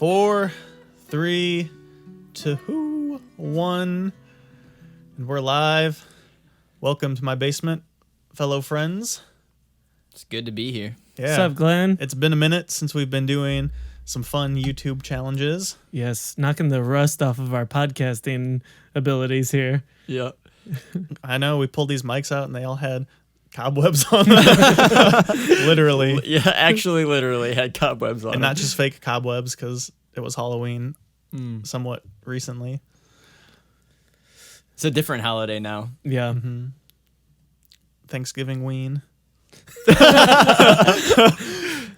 4, 3, 2, 1, and we're live. Welcome to my basement, fellow friends. It's good to be here. Yeah. What's up, Glenn? It's been a minute since we've been doing some fun YouTube challenges. Yes, knocking the rust off of our podcasting abilities here. Yeah. I know, we pulled these mics out and they all had cobwebs on them. Literally. Yeah, actually literally had cobwebs on And them. not just fake cobwebs because it was Halloween somewhat recently. It's a different holiday now. Yeah. Mm-hmm. Thanksgiving ween.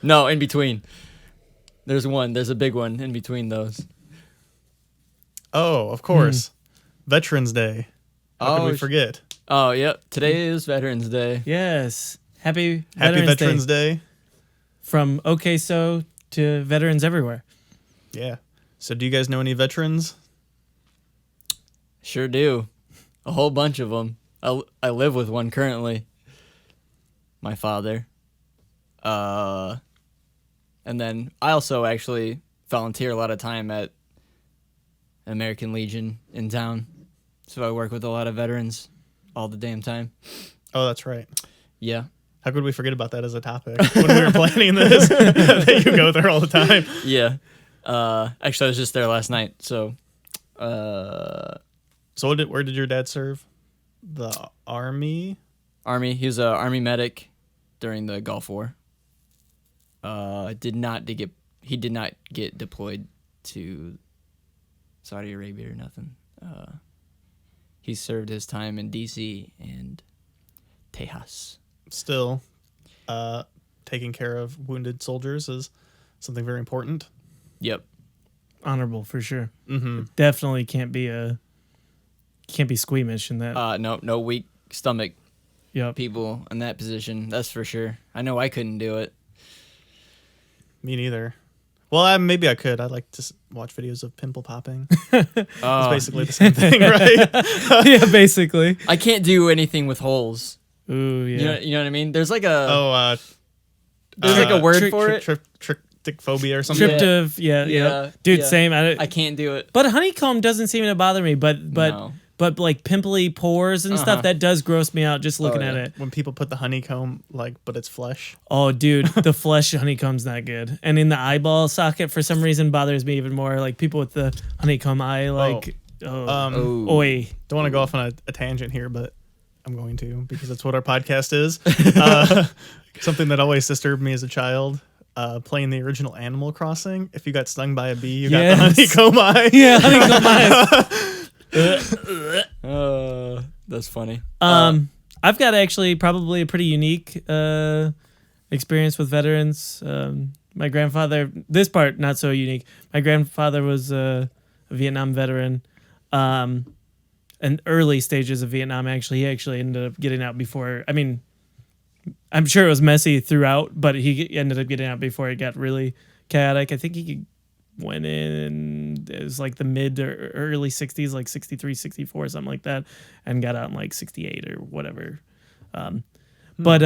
No, in between. There's a big one in between those. Oh, of course. Veterans Day. How could we sh- forget? Oh, yep. Today is Veterans Day. Yes. Happy Happy Veterans Day. Day. From OK So to veterans everywhere. Yeah. So do you guys know any veterans? Sure do. A whole bunch of them. I live with one currently. My father. And then I also actually volunteer a lot of time at American Legion in town. So I work with a lot of veterans all the damn time. Oh, that's right. Yeah. How could we forget about that as a topic when we were planning this? That you go there all the time. Yeah. Actually, I was just there last night. So, So where did your dad serve? The Army? Army. He was a Army medic during the Gulf War. He did not get deployed to Saudi Arabia or nothing. He served his time in D.C. and Tejas. Still, taking care of wounded soldiers is something very important. Yep. Honorable for sure. Mm-hmm. It definitely can't be squeamish in that. No weak stomach Yep. people in that position. That's for sure. I know I couldn't do it. Me neither. Well, maybe I could. I'd like to watch videos of pimple popping. It's basically the same thing, right? Yeah, basically. I can't do anything with holes. Ooh, yeah. You know what I mean? There's like a there's like a word for it. Tryptophobia or something. Tryptoph, yeah. Dude, yeah. same. I can't do it. But honeycomb doesn't seem to bother me, but No. like pimply pores and stuff, that does gross me out just looking at it. When people put the honeycomb, but it's flesh. Oh, dude, the flesh honeycomb's not good. And in the eyeball socket, for some reason, bothers me even more. Like people with the honeycomb eye, like, oi. Don't want to go off on a tangent here, but I'm going to because that's what our podcast is. Something that always disturbed me as a child. Playing the original Animal Crossing. If you got stung by a bee, you got the honeycomb eye. Yeah, honeycomb eye. That's funny. I've got actually probably a pretty unique experience with veterans. My grandfather, this part not so unique. My grandfather was a Vietnam veteran. In early stages of Vietnam, he actually ended up getting out before. I mean, I'm sure it was messy throughout, but he ended up getting out before it got really chaotic. I think he went in, it was like the mid or early 60s, like 63, 64, something like that, and got out in like 68 or whatever. But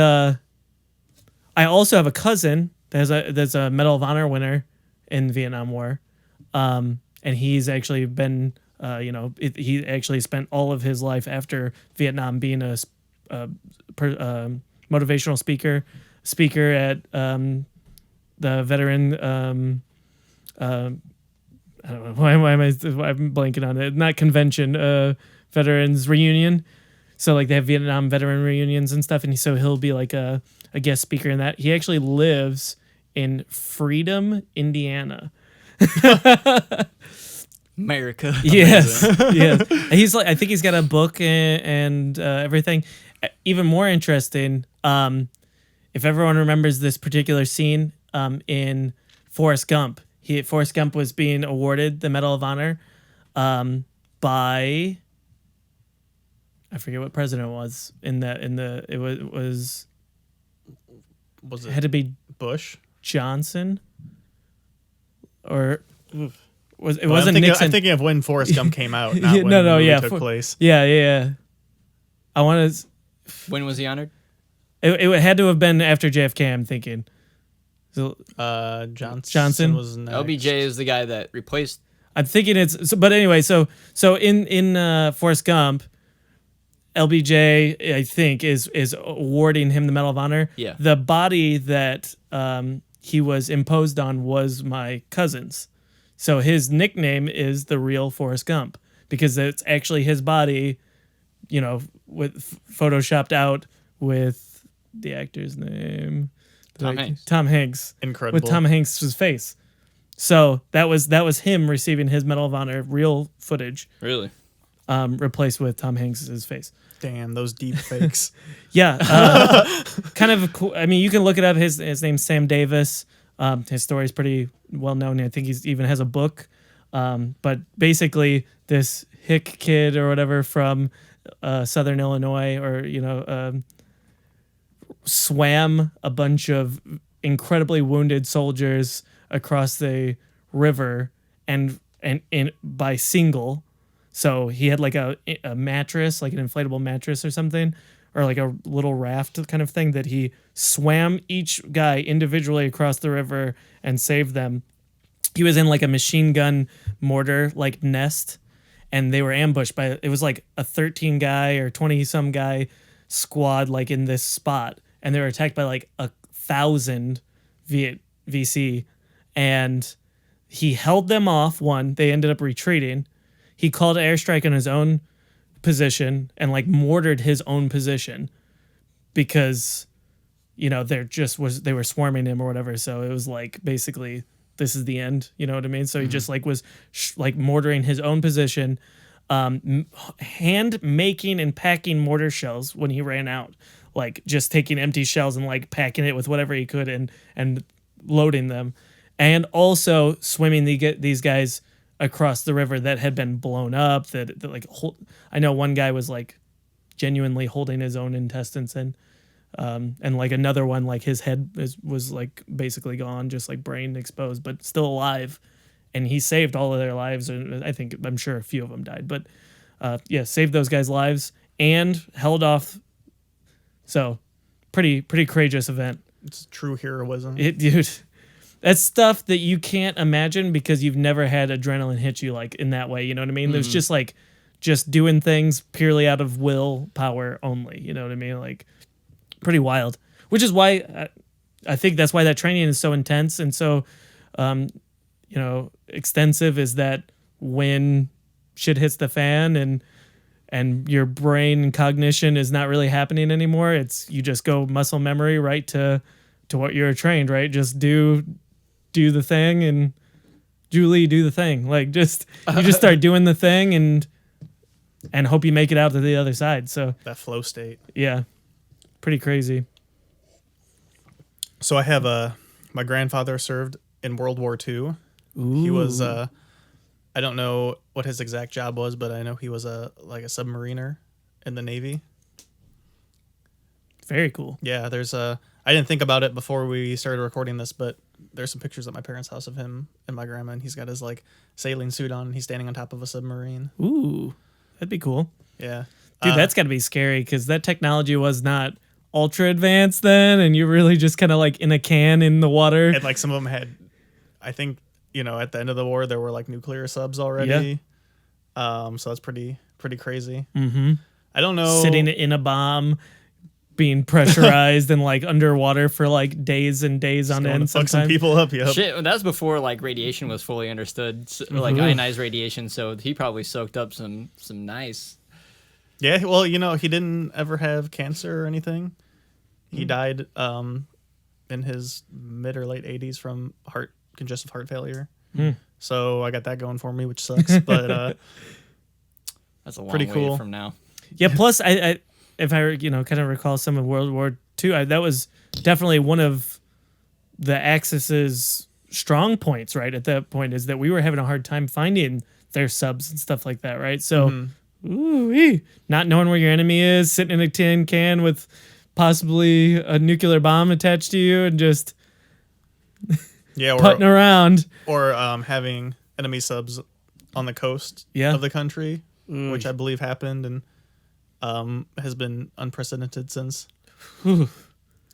I also have a cousin that's a Medal of Honor winner in the Vietnam War. And he's actually been, he actually spent all of his life after Vietnam being a motivational speaker at the veteran. I don't know why I'm blanking on it. Not convention, veterans reunion. So like they have Vietnam veteran reunions and stuff, and so he'll be like a guest speaker in that. He actually lives in Freedom, Indiana. America. Yes, yeah. He's like, I think he's got a book and everything. Even more interesting, if everyone remembers this particular scene in Forrest Gump. Forrest Gump was being awarded the Medal of Honor by, I forget what president it was it had to be Bush, Johnson, or wasn't Nixon? Nixon? I'm thinking of when Forrest Gump came out, not when no, the movie yeah, took place. Yeah. I want to. When was he honored? It had to have been after JFK, I'm thinking. Johnson was next. LBJ is the guy that replaced. I'm thinking it's. But anyway, so in Forrest Gump, LBJ I think is awarding him the Medal of Honor. Yeah. The body that he was imposed on was my cousin's, so his nickname is the real Forrest Gump because it's actually his body, with photoshopped out with the actor's name. Hanks. Tom Hanks. Incredible. With Tom Hanks' face. So that was him receiving his Medal of Honor, real footage, Really? replaced with Tom Hanks' face. Damn, those deep fakes. Yeah, kind of cool. I mean, you can look it up. His name's Sam Davis. His story is pretty well known. I think he even has a book. But basically, this hick kid or whatever from Southern Illinois, or swam a bunch of incredibly wounded soldiers across the river and by single. So he had like a mattress, like an inflatable mattress or something, or like a little raft kind of thing that he swam each guy individually across the river and saved them. He was in like a machine gun mortar like nest, and they were ambushed by, it was like a 13 guy or 20 some guy squad like in this spot, and they were attacked by like 1,000 VC, and he held them off. They ended up retreating. He called airstrike on his own position and like mortared his own position because they were swarming him or whatever. So it was like basically this is the end. You know what I mean? So he just like was like mortaring his own position, hand making and packing mortar shells when he ran out, like just taking empty shells and like packing it with whatever he could and loading them, and also swimming these guys across the river that had been blown up. That like I know one guy was like genuinely holding his own intestines in, and like another one, like his head was like basically gone, just like brain exposed, but still alive, and he saved all of their lives. And I'm sure a few of them died, but saved those guys' lives and held off. So pretty courageous event. It's true heroism. Dude, that's stuff that you can't imagine because you've never had adrenaline hit you like in that way. You know what I mean? There's just doing things purely out of willpower only. You know what I mean? Like pretty wild, which is why I think that's why that training is so intense and so, extensive, is that when shit hits the fan and your brain and cognition is not really happening anymore, you just go muscle memory right to what you're trained, right? Just do the thing, and Julie, do the thing. Like you just start doing the thing and hope you make it out to the other side. So that flow state. Yeah. Pretty crazy. So I have my grandfather served in World War II. Ooh. He was I don't know what his exact job was, but I know he was a submariner in the Navy. Very cool. Yeah, I didn't think about it before we started recording this, but there's some pictures at my parents' house of him and my grandma, and he's got his like sailing suit on. And he's standing on top of a submarine. Ooh, that'd be cool. Yeah. Dude, that's got to be scary because that technology was not ultra advanced then, and you're really just kind of like in a can in the water. And like some of them had, I think, at the end of the war, there were like nuclear subs already. Yeah. So that's pretty crazy. Mm-hmm. I don't know. Sitting in a bomb, being pressurized and like underwater for like days and days on end. Fuck some people up. Yep. Shit, that's before like radiation was fully understood, like ionized radiation. So he probably soaked up some nice. Yeah, well, he didn't ever have cancer or anything. He died in his mid or late 80s from congestive heart failure. So I got that going for me, which sucks. But that's a long pretty cool way from now. Yeah. Plus, I if I kind of recall some of World War II, that was definitely one of the Axis's strong points. Right at that point, is that we were having a hard time finding their subs and stuff like that. Right. So. Ooh, not knowing where your enemy is, sitting in a tin can with possibly a nuclear bomb attached to you, and just putting around, or having enemy subs on the coast of the country, which I believe happened and has been unprecedented since.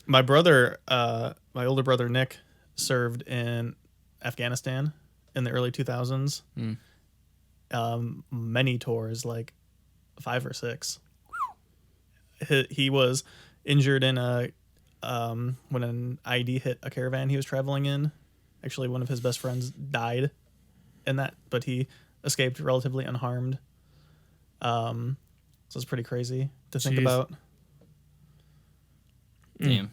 My brother, my older brother Nick, served in Afghanistan in the early 2000s. Many tours, like 5 or 6. He was injured in a when an IED hit a caravan he was traveling in. Actually, one of his best friends died in that, but he escaped relatively unharmed. So it's pretty crazy to think about. Damn.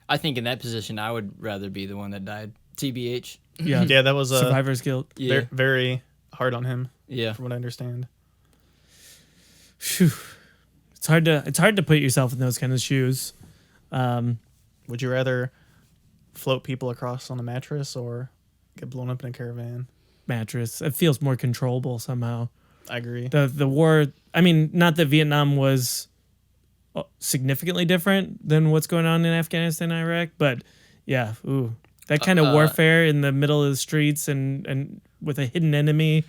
I think in that position, I would rather be the one that died. TBH. Yeah. Yeah, that was Survivor's guilt. Yeah. very hard on him. Yeah. From what I understand. Phew. It's hard to put yourself in those kind of shoes. Would you rather float people across on a mattress or get blown up in a caravan? Mattress. It feels more controllable somehow. I agree. The war. I mean, not that Vietnam was significantly different than what's going on in Afghanistan and Iraq, but yeah, that kind of warfare in the middle of the streets and with a hidden enemy.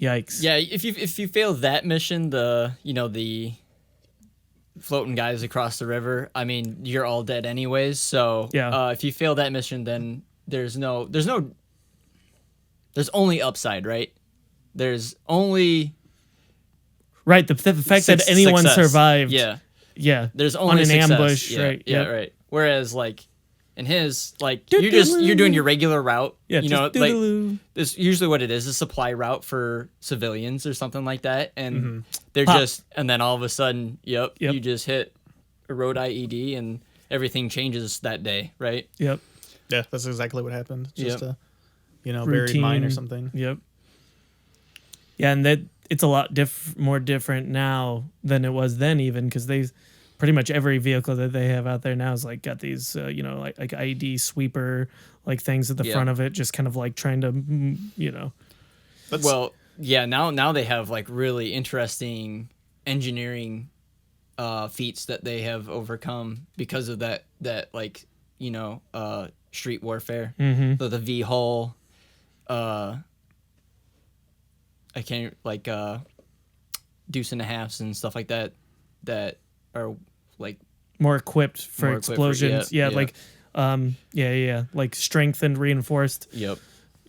Yikes. Yeah, if you fail that mission, the floating guys across the river, I mean, you're all dead anyways. So yeah. If you fail that mission, then there's only upside, right? There's only right. The fact that anyone success. survived. Yeah. Yeah. There's only on an success. ambush, yeah, right? Yeah, right. Whereas like in his, like you're doing your regular route. Yeah, you know, like this usually what it is, a supply route for civilians or something like that, and they're just, and then all of a sudden, yep, you just hit a road IED and everything changes that day, right? Yep. Yeah, that's exactly what happened. Just a buried Routine. mine or something. Yep. Yeah, and that it's a lot more different now than it was then, even because they pretty much every vehicle that they have out there now is like got these like IED sweeper like things at the front of it, just kind of like trying to Well, yeah, now they have like really interesting engineering feats that they have overcome because of that like street warfare. The V hull, I can't like deuce and a halves and stuff like that are like more equipped for explosions. Like like strengthened, reinforced. Yep.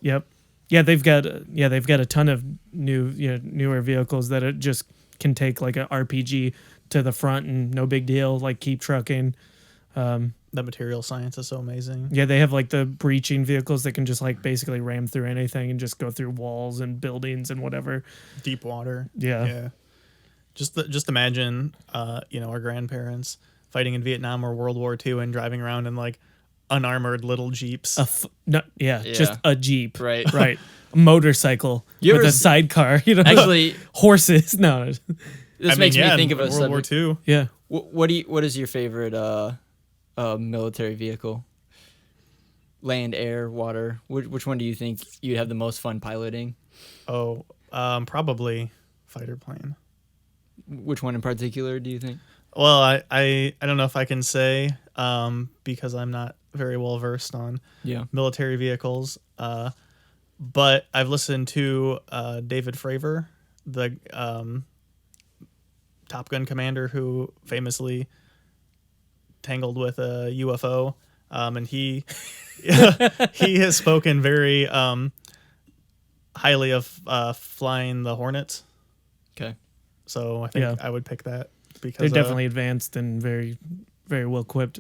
Yeah, they've got a ton of newer vehicles that it just can take like a RPG to the front and no big deal, like keep trucking. That material science is so amazing. Yeah, they have like the breaching vehicles that can just like basically ram through anything and just go through walls and buildings and whatever. Deep water. Yeah. Just imagine, our grandparents fighting in Vietnam or World War II and driving around in like unarmored little jeeps. Just a jeep. Right. A motorcycle with a sidecar. Actually, horses. No, this makes me think of a World War II. Yeah. What is your favorite military vehicle? Land, air, water. Which one do you think you'd have the most fun piloting? Oh, probably fighter plane. Which one in particular do you think? Well, I don't know if I can say because I'm not very well versed on military vehicles. But I've listened to David Fravor, the Top Gun commander who famously tangled with a UFO, and he has spoken very highly of flying the Hornets. Okay. So I think I would pick that because they're definitely advanced and very, very well equipped.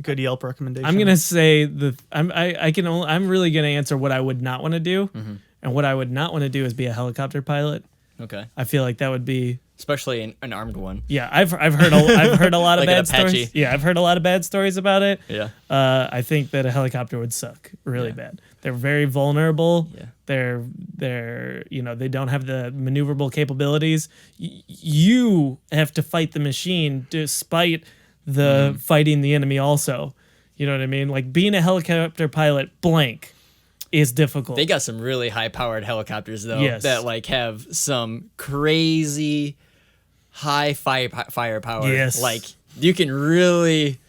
Good Yelp recommendation. I'm gonna say I'm really gonna answer what I would not want to do, and what I would not want to do is be a helicopter pilot. Okay. I feel like that would be, especially an armed one. Yeah, I've heard a lot of Like bad an Apache. stories. Yeah, I've heard a lot of bad stories about it. Yeah. I think that a helicopter would suck really bad. They're very vulnerable. Yeah. They're they don't have the maneuverable capabilities. You have to fight the machine despite the fighting the enemy also. You know what I mean? Like being a helicopter pilot is difficult. They got some really high-powered helicopters though that like have some crazy high firepower. Yes. Like you can really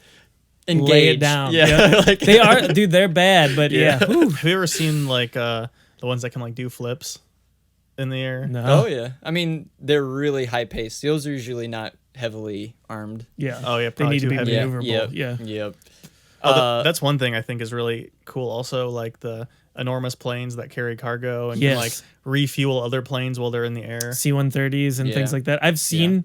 engage. Lay it down. Yeah. Yep. They are, dude, they're bad, but yeah. Have you ever seen like the ones that can like do flips in the air? No. Oh yeah. I mean, they're really high-paced. Those are usually not heavily armed. Yeah. Oh yeah, They probably need to too be heavy. maneuverable. Yep. Yeah. Yep. That's one thing I think is really cool. Also, like the enormous planes that carry cargo and can Yes. like refuel other planes while they're in the air. C-130s and Yeah. things like that. I've seen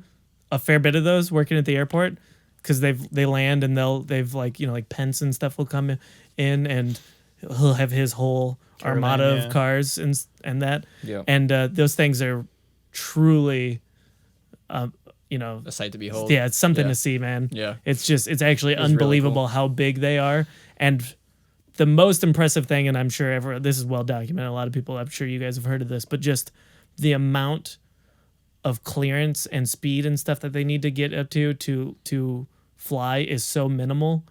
a fair bit of those working at the airport because they land and they've like, you know, like Pence and stuff will come in and he'll have his whole Caravan, armada yeah. of cars and that. Yeah. And those things are truly, you know, A sight to behold. yeah, it's something Yeah. to see, man. Yeah. It's actually really unbelievable cool. how big they are. And the most impressive thing, and I'm sure this is well documented, a lot of people, I'm sure you guys have heard of this, but just the amount of clearance and speed and stuff that they need to get up to fly is so minimal.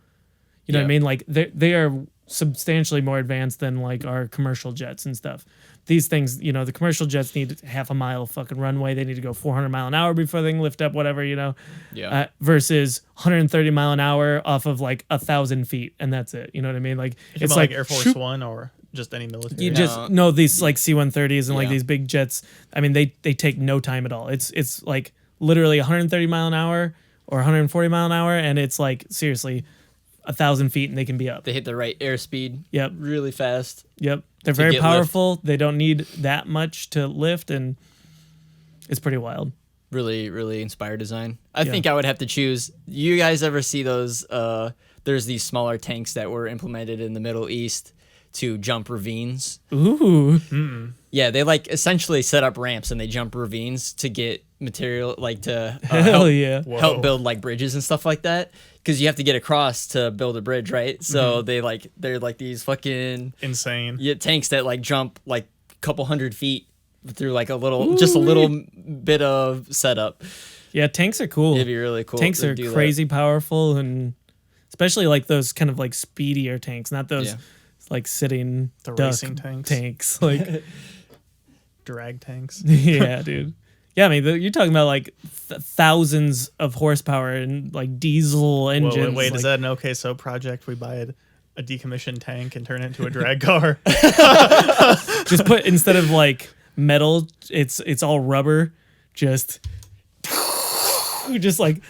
You know what I Yeah. mean? Like they are substantially more advanced than like our commercial jets and stuff. These things, you know, the commercial jets need half a mile fucking runway. They need to go 400 mile an hour before they can lift up, whatever, you know. Yeah. Versus 130 mile an hour off of like 1,000 feet, and that's it. You know what I mean? Like It's like Air Force One or just any military. you No. just no these like C-130s and like Yeah. these big jets. I mean, they take no time at all. It's like literally 130 mile an hour or 140 mile an hour, and it's like seriously 1,000 feet, and they can be up. They hit the right airspeed. Yep. Really fast. Yep, they're To very get powerful. They don't need that much to lift, and it's pretty wild. Really, really inspired design. I Yeah. think I would have to choose. You guys ever see those? There's these smaller tanks that were implemented in the Middle East to jump ravines. Ooh, Yeah, they like essentially set up ramps and they jump ravines to get material, like to hell help, yeah! Whoa. help build like bridges and stuff like that. Because you have to get across to build a bridge, right? So they're like these fucking Insane. tanks that like jump like a couple hundred feet through like a little bit of setup. Yeah, tanks are cool. It'd be really cool. Tanks to are do that. crazy powerful, and especially like those kind of like speedier tanks, not those Yeah. like sitting The duck racing tanks. tanks. Like, Drag tanks. yeah, dude. Yeah, I mean, you're talking about like thousands of horsepower and like diesel Whoa, engines. wait, like, is that an okay so project? We buy a decommissioned tank and turn it into a drag car. just put instead of like metal, it's all rubber. Just like,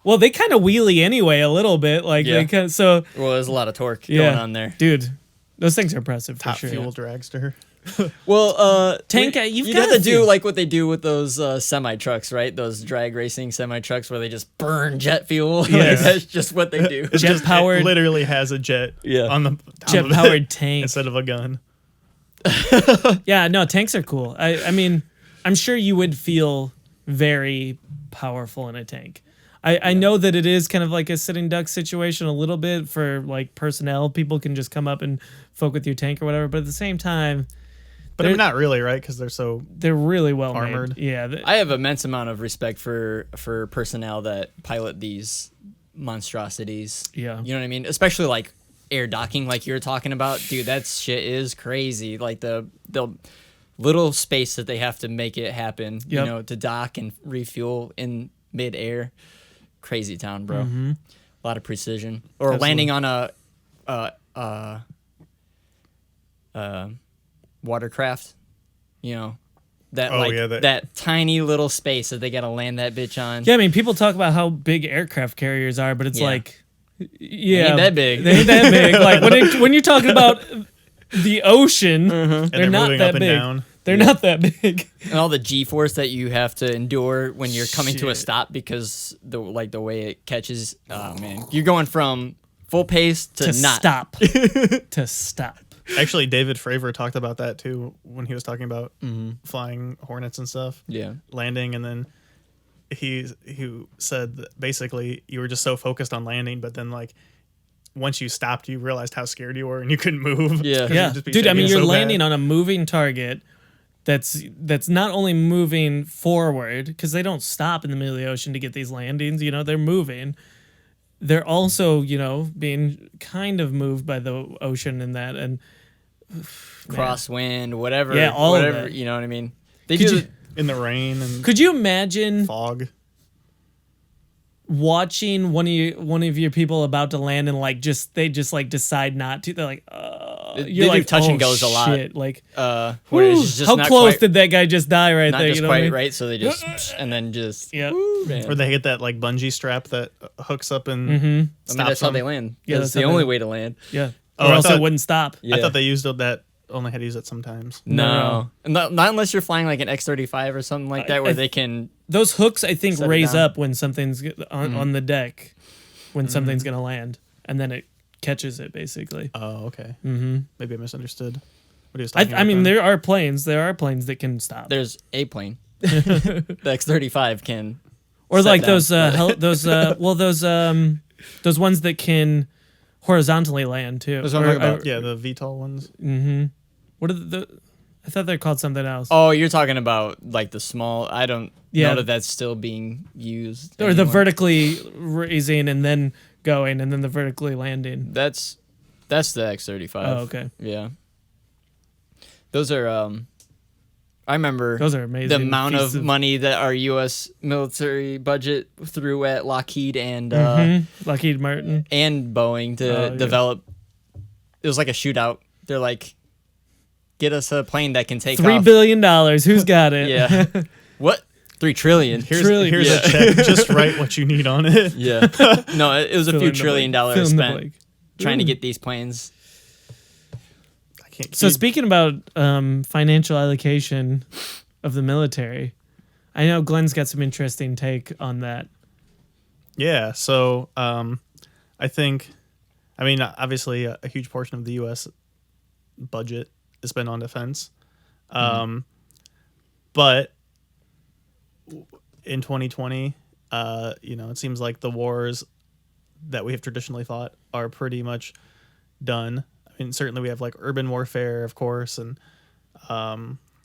well, they kind of wheelie anyway a little bit. Like Yeah. they kind so Well, there's a lot of torque yeah, going on there. dude. Those things are impressive for Top sure. fuel dragster. Well, Tank, we- you've you'd gotta have to do feel- like what they do with those semi trucks, right? Those drag racing semi trucks where they just burn jet fuel. Like, Yes. that's just what they do. It's just- Jet-powered- It literally has a jet Yeah. on the top Jet of it powered tank. instead of a gun. Yeah, no, tanks are cool. I mean, I'm sure you would feel very powerful in a tank. I know that it is kind of like a sitting duck situation a little bit for like personnel. People can just come up and fuck with your tank or whatever. But at the same time, But I mean, not really, right? Because they're so they're really well Armored. made. Yeah. I have immense amount of respect for personnel that pilot these monstrosities. Yeah. You know what I mean? Especially like air docking, like you were talking about. Dude, that shit is crazy. Like the little space that they have to make it happen, you Yep. know, to dock and refuel in midair. Crazy town, bro. Mm-hmm. A lot of precision. Or landing on a watercraft, you know, that Oh, like yeah, that tiny little space that they gotta land that bitch on. Yeah, I mean, people talk about how big aircraft carriers are, but it's Yeah. like, yeah, Ain't that big. They ain't that big. Like when you're talking about the ocean, and they're not moving that up and big. down. They're not that big. And all the G-force that you have to endure when you're coming to a Shit. stop because the way it catches. Oh man, you're going from full pace to not stop. To stop. Actually, David Fravor talked about that too when he was talking about flying Hornets and stuff. Yeah. Landing, and then he said that basically you were just so focused on landing, but then like once you stopped, you realized how scared you were and you couldn't move. Yeah. 'Cause Yeah, you'd just be dude. I mean, shaking you're so bad. landing on a moving target. That's not only moving forward because they don't stop in the middle of the ocean to get these landings. You know, they're moving. They're also, you know, being kind of moved by the ocean and that. And crosswind, whatever. Yeah, all of whatever. it. You know what I mean? They Could do. you- in the rain and could you imagine fog. watching one of your people about to land and like they just like decide not to? They're like, you're do like touch and oh, goes a lot. shit. Like, Where whew, it's just how not close quite, did that guy just die right not there? just You know quite what I mean? right, so they just and then just Yeah. man. Or they hit that like bungee strap that hooks up and Mm-hmm. I mean, stops that's how them. they land. Yeah, That's that's the how they only land. way to land. Yeah. Oh, Or I else it thought- wouldn't stop. Yeah. I thought they used that only had to use it sometimes. No, not unless you're flying like an X-35 or something like that, where they can. Those hooks, I think, Set it raise down. up when something's on the deck, when something's gonna land, and then it catches it basically. Oh, okay. Mm-hmm. Maybe I misunderstood. What he was talking I about mean, then. there are planes that can stop, There's a plane. The X-35 can. or set like down, but- those ones that can horizontally land too. That's what I'm talking about. Yeah, the VTOL ones. Mm-hmm. What are I thought they're called something else. Oh, you're talking about like the small. I don't Yeah. know that that's still being used. Or the anymore. vertically raising and then going, and then the vertically landing. That's the X-35. Oh, okay. Yeah. Those are. I remember Those are amazing. the amount pieces of money that our U.S. military budget threw at Lockheed and Lockheed Martin. and Boeing to Oh, yeah. develop. It was like a shootout. They're like, get us a plane that can take $3 off. billion. Who's got it? Yeah. What? 3 trillion. Here's Trillion. a check. Just write what you need on it. Yeah. No, it was a Fill few in the trillion blank. Fill dollars in the spent blank. trying to Ooh. get these planes. I can't. So keep- speaking about financial allocation of the military, I know Glenn's got some interesting take on that. Yeah. So I think, I mean, obviously, a huge portion of the U.S. budget is spent on defense, but in 2020, it seems like the wars that we have traditionally fought are pretty much done. I mean, certainly we have like urban warfare, of course, and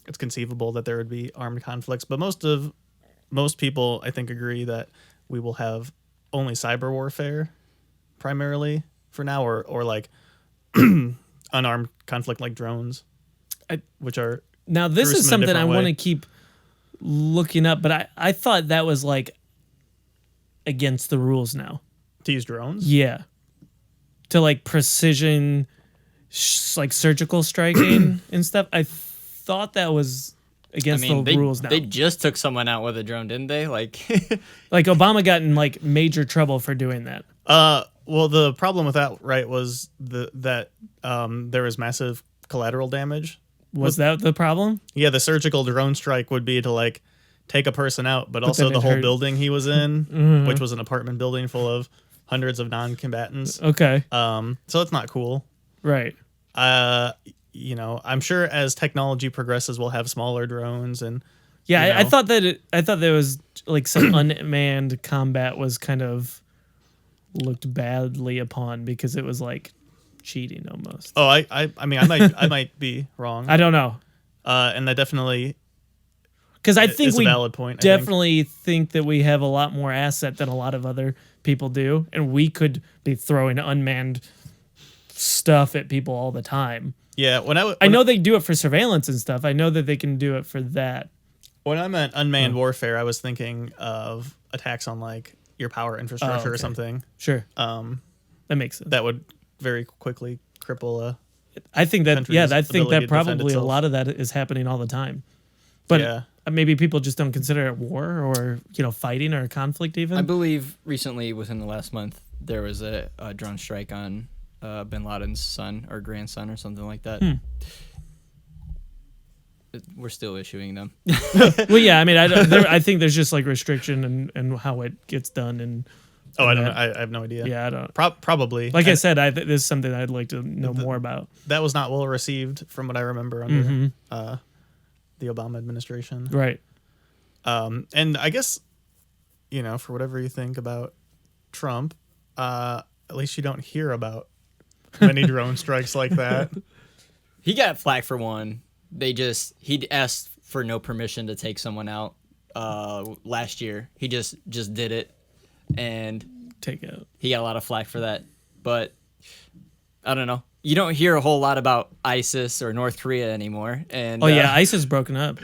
it's conceivable that there would be armed conflicts, but most people, I think, agree that we will have only cyber warfare primarily for now, or like unarmed conflict like drones, which are Now, this is gruesome in a something I different want way. to keep looking up, but I thought that was like against the rules now. to use drones. Yeah. To like precision, like surgical striking and stuff. I thought that was against the rules now. they just took someone out with a drone, didn't they? Like, Like Obama got in like major trouble for doing that. Well, the problem with that, right, was that there was massive collateral damage. Was that the problem? Yeah, the surgical drone strike would be to like take a person out, but also then the it whole hurt. building he was in, which was an apartment building full of hundreds of non-combatants. Okay. So that's not cool. Right. I'm sure as technology progresses, we'll have smaller drones and Yeah, you I know. thought there was like some unmanned combat was kind of looked badly upon because it was like cheating almost. oh, I mean, I might be wrong. I don't know. And that definitely Because I think is a we valid point. I think. definitely think that we have a lot more asset than a lot of other people do, and we could be throwing unmanned stuff at people all the time. Yeah, I know they do it for surveillance and stuff. I know that they can do it for that. when I meant unmanned warfare, I was thinking of attacks on like your power infrastructure or okay. something. Sure. That makes sense. That would very quickly cripple a. I think that country's I think ability that to defend probably a itself. lot of that is happening all the time. But Yeah. maybe people just don't consider it war or fighting or conflict even. I believe recently, within the last month, there was a drone strike on Bin Laden's son or grandson or something like that. We're still issuing them. Well, yeah, I mean, I think there's just like restriction and how it gets done and. Oh, I and don't know. that- I have no idea. Yeah, I don't. Probably. Like I And said, this is something I'd like to know more about. that was not well received from what I remember under Mm-hmm. the Obama administration. Right. And I guess, for whatever you think about Trump, at least you don't hear about many drone strikes like that. He got flack for one. He asked for no permission to take someone out last year. He just did it, and Take out. he got a lot of flack for that. But I don't know. You don't hear a whole lot about ISIS or North Korea anymore. And Oh yeah, ISIS broken up.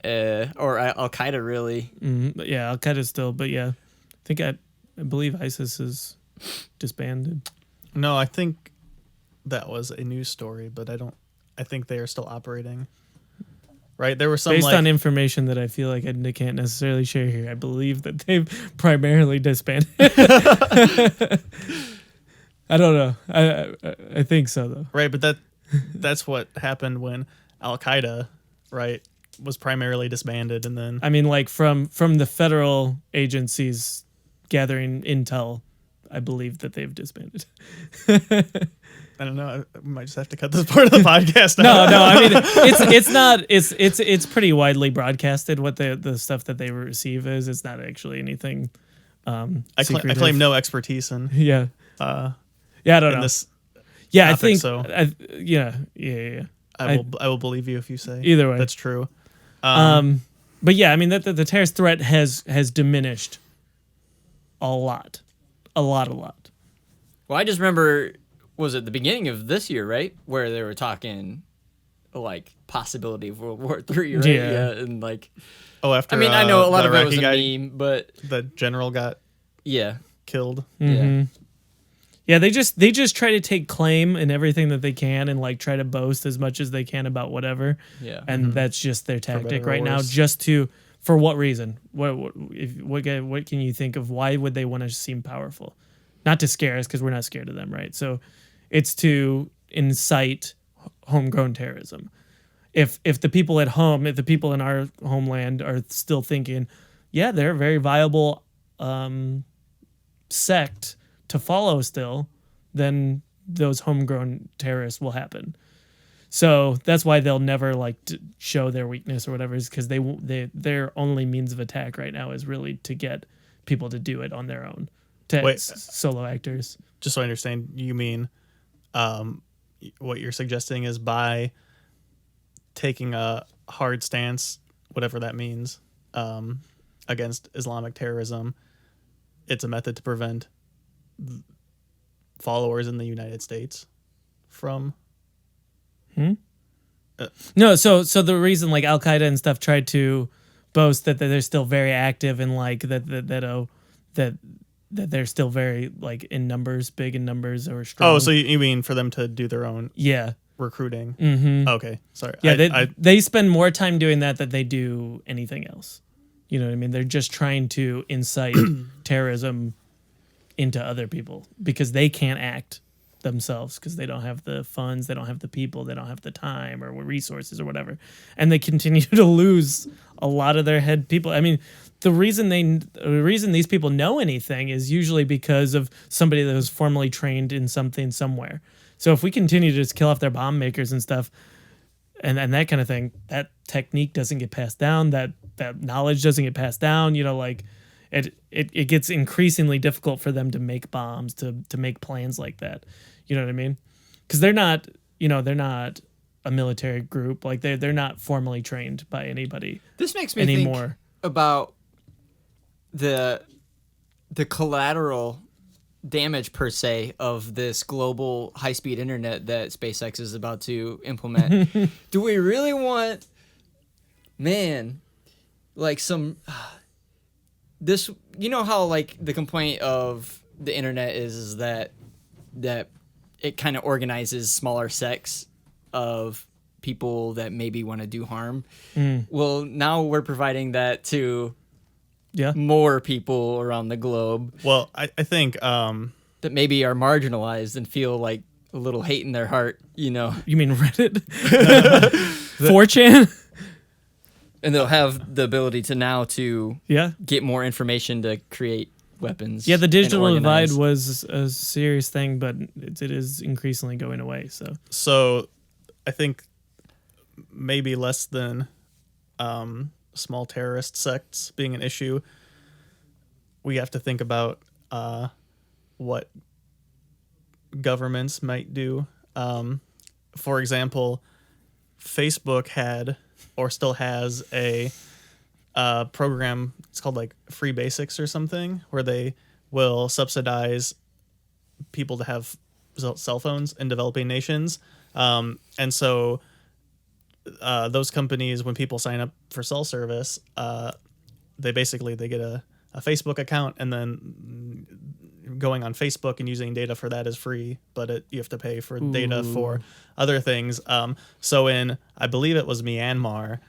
or Al Qaeda really. But yeah, Al Qaeda still, but yeah, I believe ISIS is disbanded. No, I think that was a news story, but I think they are still operating. Right? There were some Based on information that I feel like I can't necessarily share here, I believe that they've primarily disbanded. I don't know. I think so though. right, but that's what happened when Al Qaeda, right, was primarily disbanded, and then I mean, like from the federal agencies gathering intel, I believe that they've disbanded. I don't know. We might just have to cut this part of the podcast No, out. I mean it's not. It's pretty widely broadcasted what the stuff that they receive is. It's not actually anything. I secretive. claim no expertise in Yeah. Yeah, I don't know. this. Yeah, I topic, think. so. Yeah. I will believe you if you say Either way. that's true. But yeah, I mean that the terrorist threat has diminished a lot. Well, I just remember, was it the beginning of this year, right, where they were talking like possibility of World War III, right? Yeah. And like, After I mean, I know a lot the of it was Iraqi a meme, but the general got yeah, killed. Mm-hmm. Yeah, they just try to take claim in everything that they can and like try to boast as much as they can about whatever. Yeah. And that's just their tactic better or right now. worse. Just to, for what reason? What can you think of? Why would they want to seem powerful? Not to scare us, because we're not scared of them, right? So it's to incite homegrown terrorism. If the people at home, if the people in our homeland are still thinking, yeah, they're a very viable sect to follow still, then those homegrown terrorists will happen. So that's why they'll never like to show their weakness or whatever, is because their only means of attack right now is really to get people to do it on their own, solo actors. Just so I understand, you mean what you're suggesting is by taking a hard stance, whatever that means, against Islamic terrorism, it's a method to prevent followers in the United States from No, so the reason like Al Qaeda and stuff tried to boast that they're still very active and like that they're still very like in numbers, big in numbers or strong. Oh, so you mean for them to do their own yeah. recruiting? Mm-hmm. Okay, sorry. Yeah, they spend more time doing that than they do anything else. You know what I mean? They're just trying to incite terrorism into other people because they can't act themselves because they don't have the funds, they don't have the people, they don't have the time or resources or whatever, and they continue to lose a lot of their head people. I mean, the reason these people know anything is usually because of somebody that was formally trained in something somewhere. So if we continue to just kill off their bomb makers and stuff and that kind of thing, that technique doesn't get passed down, that knowledge doesn't get passed down, you know, like it gets increasingly difficult for them to make bombs, to make plans like that. You know what I mean? Because they're not a military group. Like they're not formally trained by anybody. This makes me anymore. think about the collateral damage per se of this global high-speed internet that SpaceX is about to implement. Do we really want, like some this? You know how like the complaint of the internet is that it kind of organizes smaller sects of people that maybe want to do harm. Well, now we're providing that to more people around the globe. Well, I think that maybe are marginalized and feel like a little hate in their heart, you know. You mean Reddit? 4chan? And they'll have the ability to now to get more information to create weapons. Yeah, the digital divide was a serious thing, but it is increasingly going away. So I think maybe less than small terrorist sects being an issue. We have to think about what governments might do. For example, Facebook had or still has a program, it's called like Free Basics or something, where they will subsidize people to have cell phones in developing nations. And so those companies, when people sign up for cell service, they get a Facebook account, and then going on Facebook and using data for that is free, but you have to pay for data for other things. So in, I believe it was Myanmar,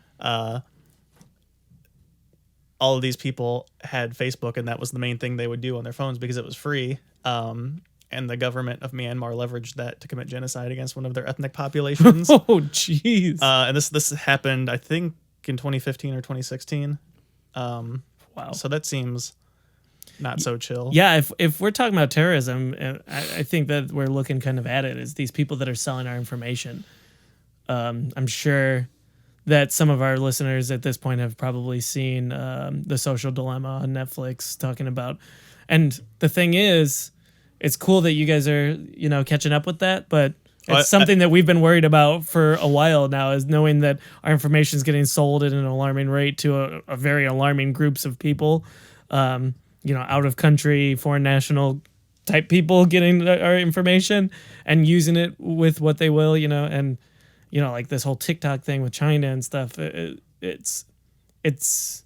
all of these people had Facebook, and that was the main thing they would do on their phones because it was free. And the government of Myanmar leveraged that to commit genocide against one of their ethnic populations. Oh, jeez. And this happened, I think, in 2015 or 2016. Wow. So that seems not so chill. Yeah, if we're talking about terrorism, I think that we're looking kind of at it as these people that are selling our information. I'm sure that some of our listeners at this point have probably seen The Social Dilemma on Netflix talking about. And the thing is, it's cool that you guys are, catching up with that, but it's something that we've been worried about for a while now, is knowing that our information is getting sold at an alarming rate to a very alarming groups of people, out of country, foreign national type people getting our information and using it with what they will, and, like this whole TikTok thing with China and stuff. It's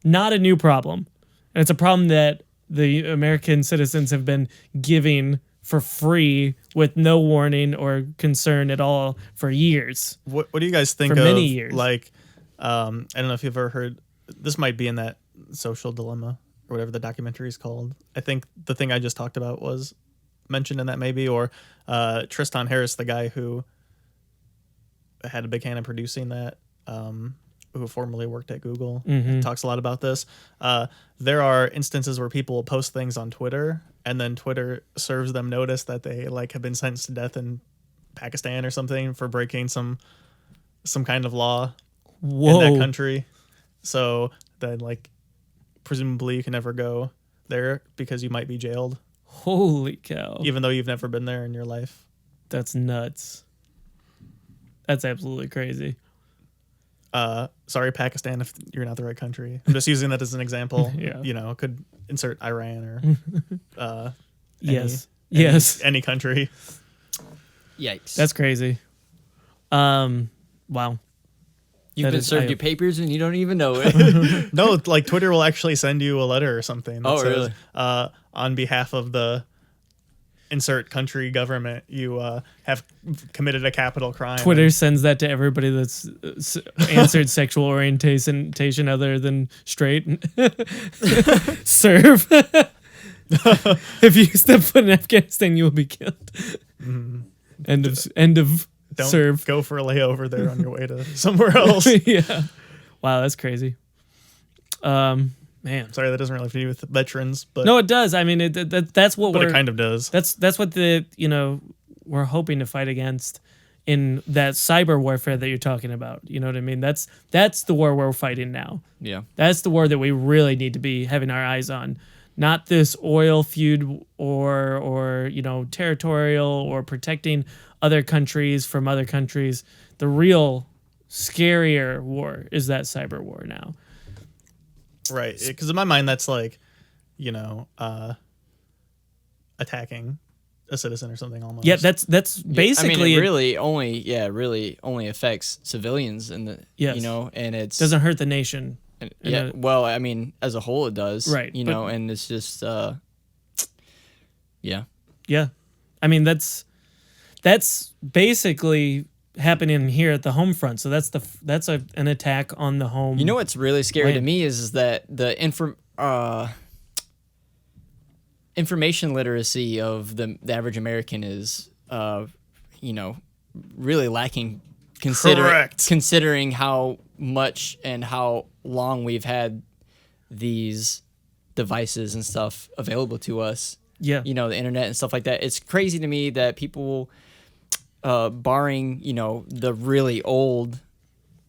not a new problem. And it's a problem that the American citizens have been giving for free with no warning or concern at all for years. What do you guys think for of many years? Like, I don't know if you've ever heard, this might be in that Social Dilemma or whatever the documentary is called. I think the thing I just talked about was mentioned in that maybe, or Tristan Harris, the guy who had a big hand in producing that, who formerly worked at Google, talks a lot about this. There are instances where people will post things on Twitter, and then Twitter serves them notice that they have been sentenced to death in Pakistan or something for breaking some kind of law in that country. So then presumably you can never go there because you might be jailed. Holy cow. Even though you've never been there in your life. That's nuts. That's absolutely crazy. Sorry, Pakistan, if you're not the right country. I'm just using that as an example. Yeah. Could insert Iran or yes. Any country. Yikes. That's crazy. Wow. You've been served your papers and you don't even know it. No, Twitter will actually send you a letter or something that says, really? On behalf of the insert country government, you have committed a capital crime. Twitter sends that to everybody that's answered sexual orientation other than straight. Serve. If you step foot in Afghanistan, you will be killed. End of Don't serve. go for a layover there on your way to somewhere else. Yeah. Wow, that's crazy. Man, sorry, that doesn't really have to do with veterans, but no, it does. I mean, that's what it kind of does. That's what we're hoping to fight against in that cyber warfare that you're talking about. You know what I mean? That's the war we're fighting now. Yeah, that's the war that we really need to be having our eyes on, not this oil feud or territorial or protecting other countries from other countries. The real scarier war is that cyber war now. Right, because in my mind, that's attacking a citizen or something almost. Yeah, that's basically. I mean, it really only affects civilians, and and it doesn't hurt the nation. Well, I mean, as a whole, it does. Right, and it's just, yeah. I mean, that's basically happening here at the home front. So that's an attack on the home. You know what's really scary to me is that the information literacy of the average American is really lacking, considering how much and how long we've had these devices and stuff available to us. Yeah. The internet and stuff like that. It's crazy to me that people, barring, the really old,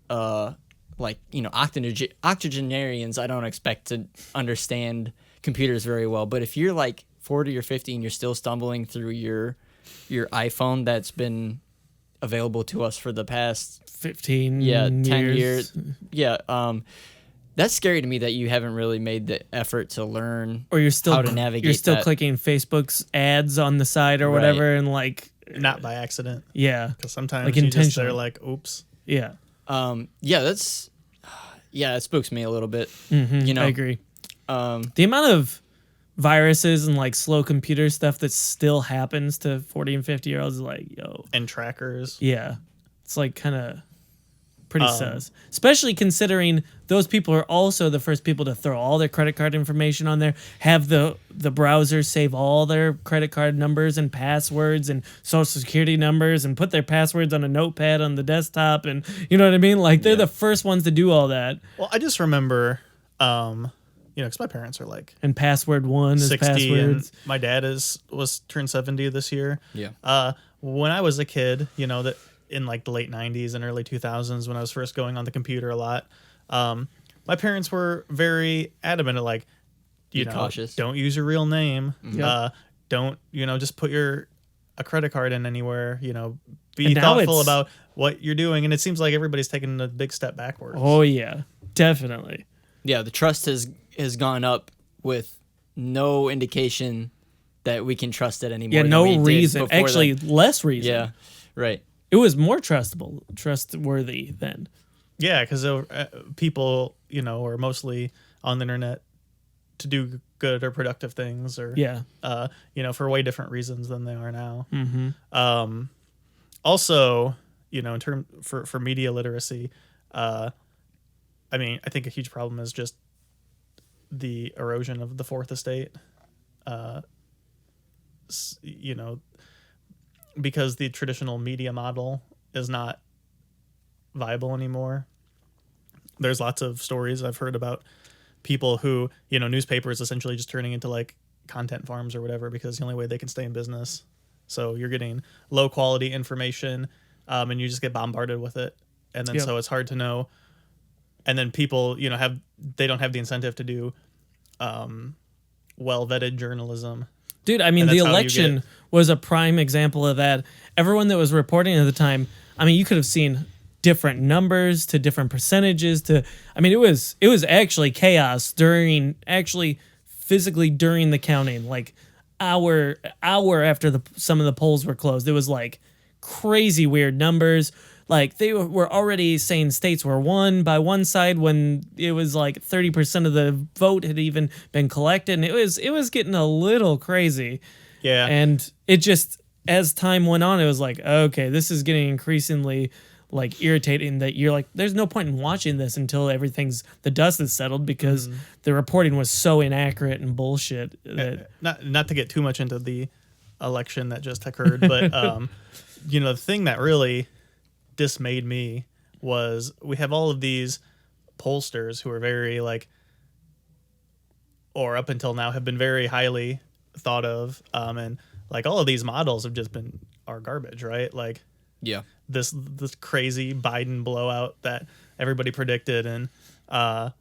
octogenarians, I don't expect to understand computers very well. But if you're 40 or 50 and you're still stumbling through your iPhone that's been available to us for the past 10 years. That's scary to me that you haven't really made the effort to learn or you're still how to navigate. You're still clicking Facebook's ads on the side or whatever, and not by accident. Yeah, because sometimes you just are oops. Yeah. That spooks me a little bit. I agree. The amount of viruses and like slow computer stuff that still happens to 40 and 50-year-olds is like, yo. And trackers. Yeah. It's like kind of pretty sus. Especially considering those people are also the first people to throw all their credit card information on there, have the browser save all their credit card numbers and passwords and social security numbers and put their passwords on a notepad on the desktop, and you know what I mean? Like they're the first ones to do all that. Well, I just remember, because my parents are like And password 1 is 60, passwords. and my dad was turned 70 this year. Yeah. When I was a kid, that in like the late 90s and early 2000s, when I was first going on the computer a lot, my parents were very adamant at like, cautious. Don't use your real name. Yep. Don't, just put a credit card in anywhere, be And now thoughtful it's- about what you're doing. And it seems like everybody's taking a big step backwards. Oh yeah, definitely. Yeah, the trust has gone up with no indication that we can trust it anymore. Yeah, than no we did reason. before Actually, then. less reason. Yeah, right. It was more trustworthy then. Yeah, because people, are mostly on the internet to do good or productive things, or Yeah. for way different reasons than they are now. Mm-hmm. Also, in term for media literacy, I think a huge problem is just the erosion of the fourth estate. Because the traditional media model is not viable anymore. There's lots of stories I've heard about people who, newspapers essentially just turning into like content farms or whatever, because the only way they can stay in business. So you're getting low quality information, and you just get bombarded with it. And then so it's hard to know. And then people, they don't have the incentive to do well vetted journalism. Dude, I mean, And the that's how you election get- was a prime example of that. Everyone that was reporting at the time, I mean, you could have seen different numbers to different percentages to, I mean, it was actually chaos physically during the counting, like hour after some of the polls were closed. It was like crazy weird numbers. Like they were already saying states were won by one side when it was like 30% of the vote had even been collected, and it was getting a little crazy. Yeah. And it just, as time went on, it was like, okay, this is getting increasingly like irritating, that you're like, there's no point in watching this until the dust is settled, because the reporting was so inaccurate and bullshit that not to get too much into the election that just occurred, but the thing that really dismayed me was we have all of these pollsters who are very like, or up until now have been very highly thought of, and like all of these models have just are garbage, right? Like Yeah. this crazy Biden blowout that everybody predicted, and and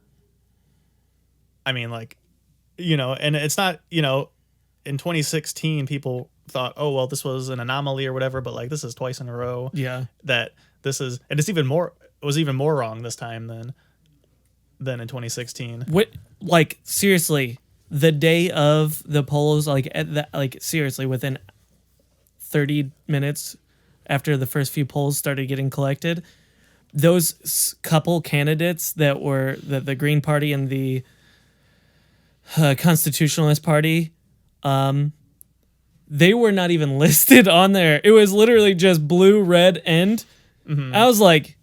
it's not, in 2016 people thought, oh well, this was an anomaly or whatever, but like this is twice in a row that this is, and it was even more wrong this time than in 2016. like seriously, the day of the polls, seriously, within 30 minutes after the first few polls started getting collected, those couple candidates that were the Green Party and the Constitutionalist Party, they were not even listed on there. It was literally just blue, red, end. I was like,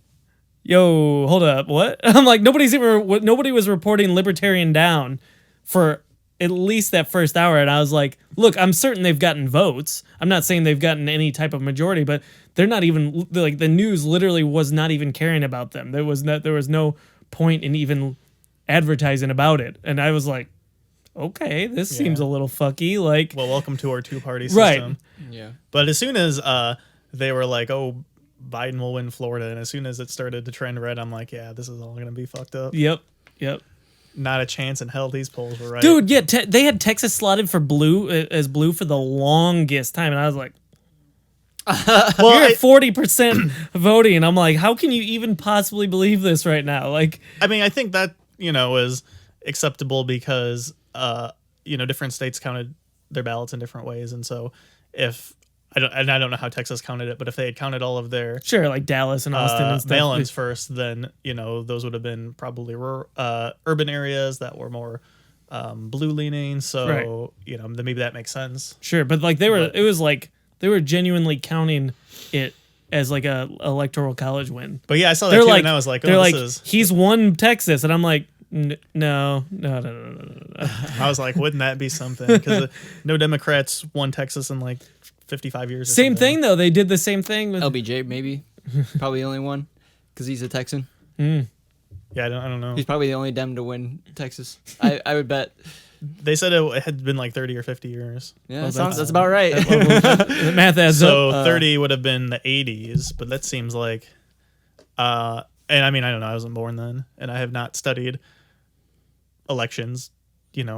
yo, hold up, what? I'm like, nobody was reporting Libertarian down for at least that first hour, and I was like, look, I'm certain they've gotten votes. I'm not saying they've gotten any type of majority, but they're not even, like, the news literally was not even caring about them. There was no point in even advertising about it, and I was like, okay, this seems a little fucky. Like, Well, welcome to our two-party Right. system. Yeah. But as soon as they were like, oh, Biden will win Florida, and as soon as it started to trend red, I'm like, yeah, this is all gonna be fucked up. yep. Not a chance in hell these polls were right. Dude, yeah, they had Texas slotted for blue for the longest time, and I was like, well, you're at 40% voting, and I'm like, how can you even possibly believe this right now? Like, I think that is acceptable because different states counted their ballots in different ways, and so if I don't know how Texas counted it, but if they had counted all of their sure, like Dallas and Austin and stuff. mail-ins first, then those would have been probably urban areas that were more blue leaning, so Right. then maybe that makes sense. Sure, but like it was like they were genuinely counting it as like a electoral college win. But yeah, I saw that They're too, like, and I was like, they're oh, like, this is. he's won Texas, and I'm like, no. I was like, wouldn't that be something? Because no Democrats won Texas in like 55 years. Or Same something. thing though. They did the same thing with LBJ maybe, probably the only one, because he's a Texan. Yeah, I don't know. He's probably the only Dem to win Texas. I would bet. They said it had been like 30 or 50 years. Yeah, Well, that's about right. the math adds So up. 30 would have been the 80s, but that seems like, and I mean, I don't know, I wasn't born then, and I have not studied elections,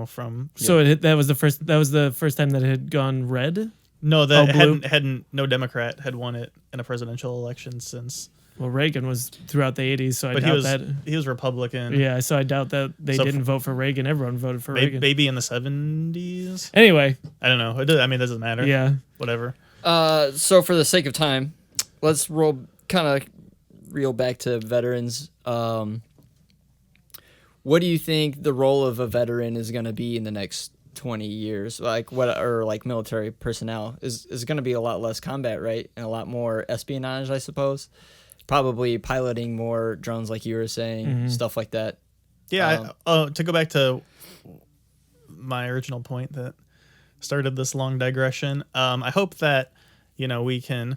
from. So that was the first time that it had gone red. No, that blue? hadn't, no Democrat had won it in a presidential election since. Well, Reagan was throughout the 80s, so I But doubt he was Republican. Yeah, so I doubt that they So didn't vote for Reagan. Everyone voted for Reagan. Maybe in the 70s. Anyway, I don't know. It doesn't matter. yeah. Whatever. So for the sake of time, let's reel back to veterans. What do you think the role of a veteran is going to be in the next 20 years? Like military personnel is going to be a lot less combat, right? And a lot more espionage, I suppose. Probably piloting more drones, like you were saying, stuff like that. Yeah. To go back to my original point that started this long digression, I hope that we can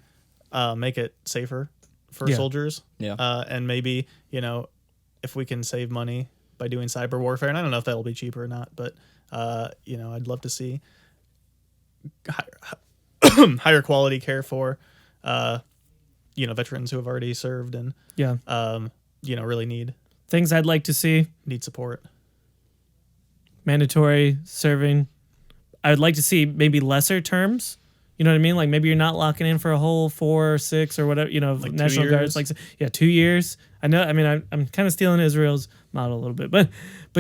make it safer for soldiers. Yeah. And maybe if we can save money by doing cyber warfare, and I don't know if that'll be cheaper or not, but I'd love to see higher quality care for veterans who have already served and Yeah. really need Things I'd like to see: support. mandatory serving. I would like to see maybe lesser terms. You know what I mean? Like maybe you're not locking in for a whole 4 or 6 or whatever. Like 2 National Guards. years? 2 years. I know. I mean, I'm kind of stealing Israel's model a little bit, but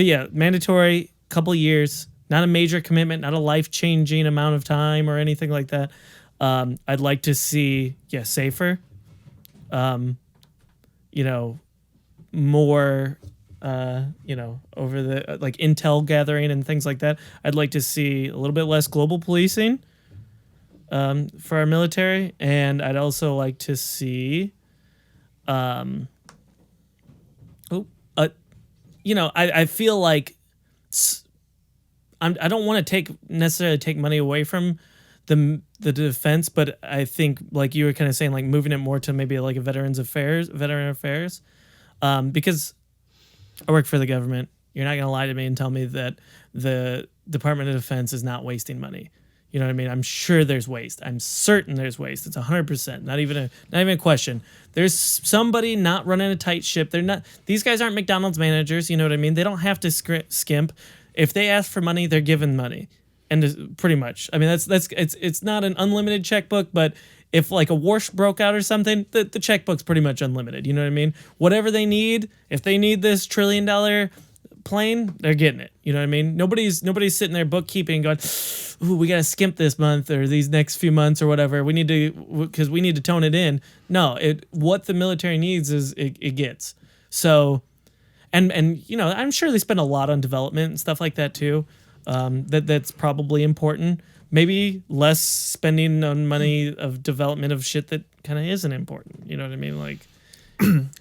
yeah, mandatory, couple years, not a major commitment, not a life changing amount of time or anything like that. I'd like to see safer. More, over the like intel gathering and things like that. I'd like to see a little bit less global policing for our military, and I'd also like to see, I feel like I don't want to necessarily take money away from the defense, but I think like you were kind of saying, like moving it more to maybe like a veteran affairs, because I work for the government. You're not gonna lie to me and tell me that the Department of Defense is not wasting money. You know what I mean? I'm sure there's waste. I'm certain there's waste. It's 100%. Not even a question. There's somebody not running a tight ship. They're not. These guys aren't McDonald's managers. You know what I mean? They don't have to skimp. If they ask for money, they're given money. And pretty much, I mean, it's not an unlimited checkbook, but if like a war broke out or something, the checkbook's pretty much unlimited. You know what I mean? Whatever they need, if they need this $1 trillion plane, they're getting it. You know what I mean? Nobody's sitting there bookkeeping going, ooh, we got to skimp this month or these next few months or whatever. We need to, because we need to tone it in. No, what the military needs is it gets. So, and I'm sure they spend a lot on development and stuff like that too. That's probably important. Maybe less spending on money of development of shit that kind of isn't important. You know what I mean? Like,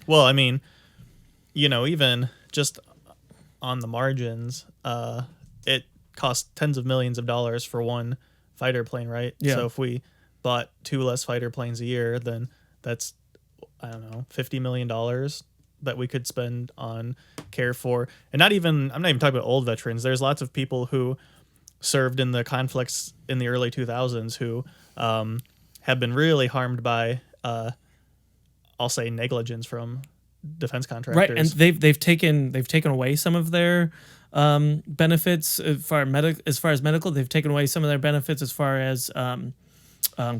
well, I mean, even just on the margins, it costs tens of millions of dollars for one fighter plane, right? Yeah. So if we bought 2 less fighter planes a year, then that's, I don't know, $50 million that we could spend on care for. And I'm not even talking about old veterans. There's lots of people who served in the conflicts in the early 2000s who have been really harmed by, I'll say, negligence from defense contractors. right, and they've taken away some of their benefits as far as medical. They've taken away some of their benefits as far as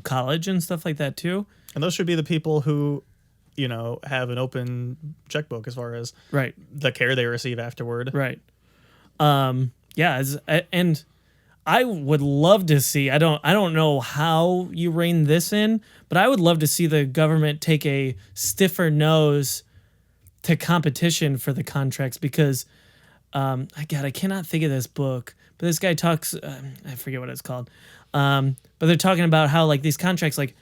college and stuff like that too. And those should be the people who, have an open checkbook as far as Right. the care they receive afterward. Right. And I would love to see, I don't know how you rein this in, but I would love to see the government take a stiffer nose to competition for the contracts, because I cannot think of this book, but this guy talks. I forget what it's called. But they're talking about how like these contracts, like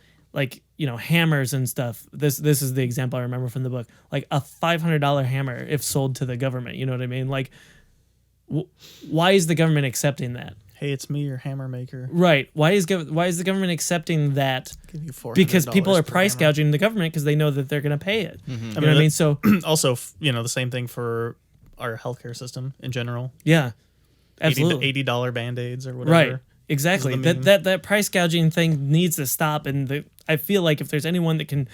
hammers and stuff. This is the example I remember from the book. Like a $500 hammer, if sold to the government, you know what I mean? Like, why is the government accepting that? Hey, it's me, your hammer maker. Right. Why is the government accepting that? Give you $400 Because people are per price hammer. gouging the government because they know that they're going to pay it. Mm-hmm. You know what I mean? So Also, the same thing for our healthcare system in general. yeah, absolutely. $80 Band-Aids or whatever. Right. Exactly. Those are the That price gouging thing needs to stop. And I feel like if there's anyone that can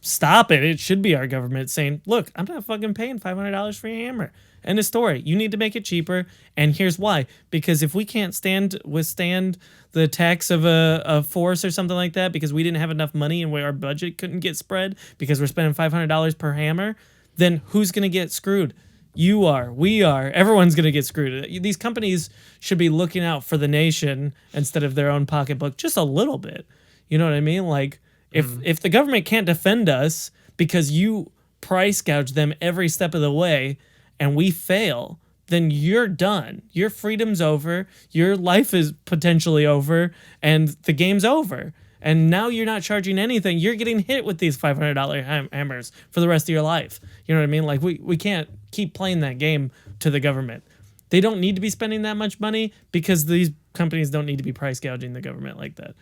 stop it, it should be our government saying, look, I'm not fucking paying $500 for your hammer. End of story. You need to make it cheaper. And here's why. Because if we can't withstand the attacks of a force or something like that because we didn't have enough money and our budget couldn't get spread because we're spending $500 per hammer, then who's going to get screwed? You are. We are. Everyone's going to get screwed. These companies should be looking out for the nation instead of their own pocketbook just a little bit. You know what I mean? Like, if the government can't defend us because you price gouge them every step of the way and we fail, then you're done. Your freedom's over. Your life is potentially over and the game's over. And now you're not charging anything. You're getting hit with these $500 hammers for the rest of your life. You know what I mean? Like, we can't keep playing that game to the government. They don't need to be spending that much money because these companies don't need to be price gouging the government like that.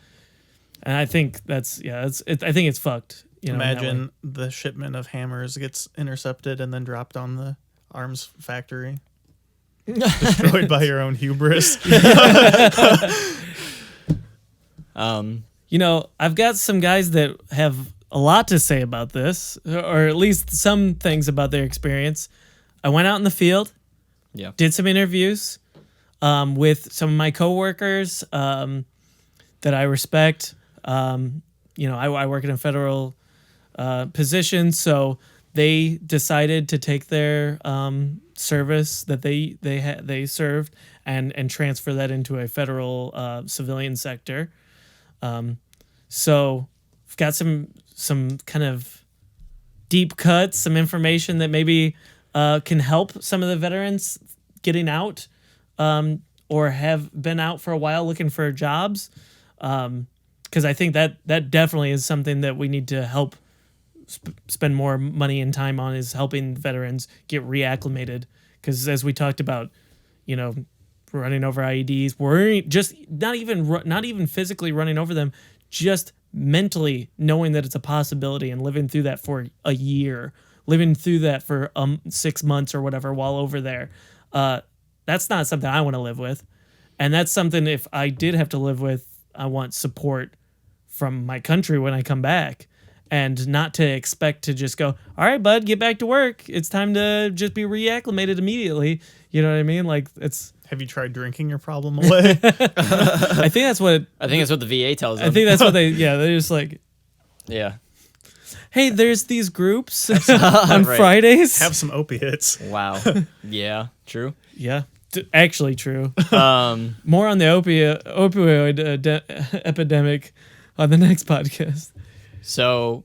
And I think I think it's fucked. Imagine the shipment of hammers gets intercepted and then dropped on the arms factory. Destroyed by your own hubris. I've got some guys that have a lot to say about this, or at least some things about their experience. I went out in the field, did some interviews with some of my coworkers that I respect. I work in a federal position, so they decided to take their service that they served and transfer that into a federal civilian sector. So I've got some kind of deep cuts, some information that maybe can help some of the veterans getting out or have been out for a while looking for jobs. Because I think that definitely is something that we need to help spend more money and time on, is helping veterans get reacclimated. Because as we talked about, running over IEDs, we're just not even physically running over them, just mentally knowing that it's a possibility and living through that for a year, living through that for 6 months or whatever while over there. That's not something I want to live with. And that's something, if I did have to live with, I want support from my country when I come back, and not to expect to just go, all right, bud, get back to work. It's time to just be reacclimated immediately. You know what I mean? Like, it's... Have you tried drinking your problem away? I think that's what the VA tells them. I think that's what they're just like, yeah. Hey, there's these groups on Fridays. Have some opiates. Wow. Yeah, true. Yeah, actually true. Um, More on the opioid epidemic on the next podcast. So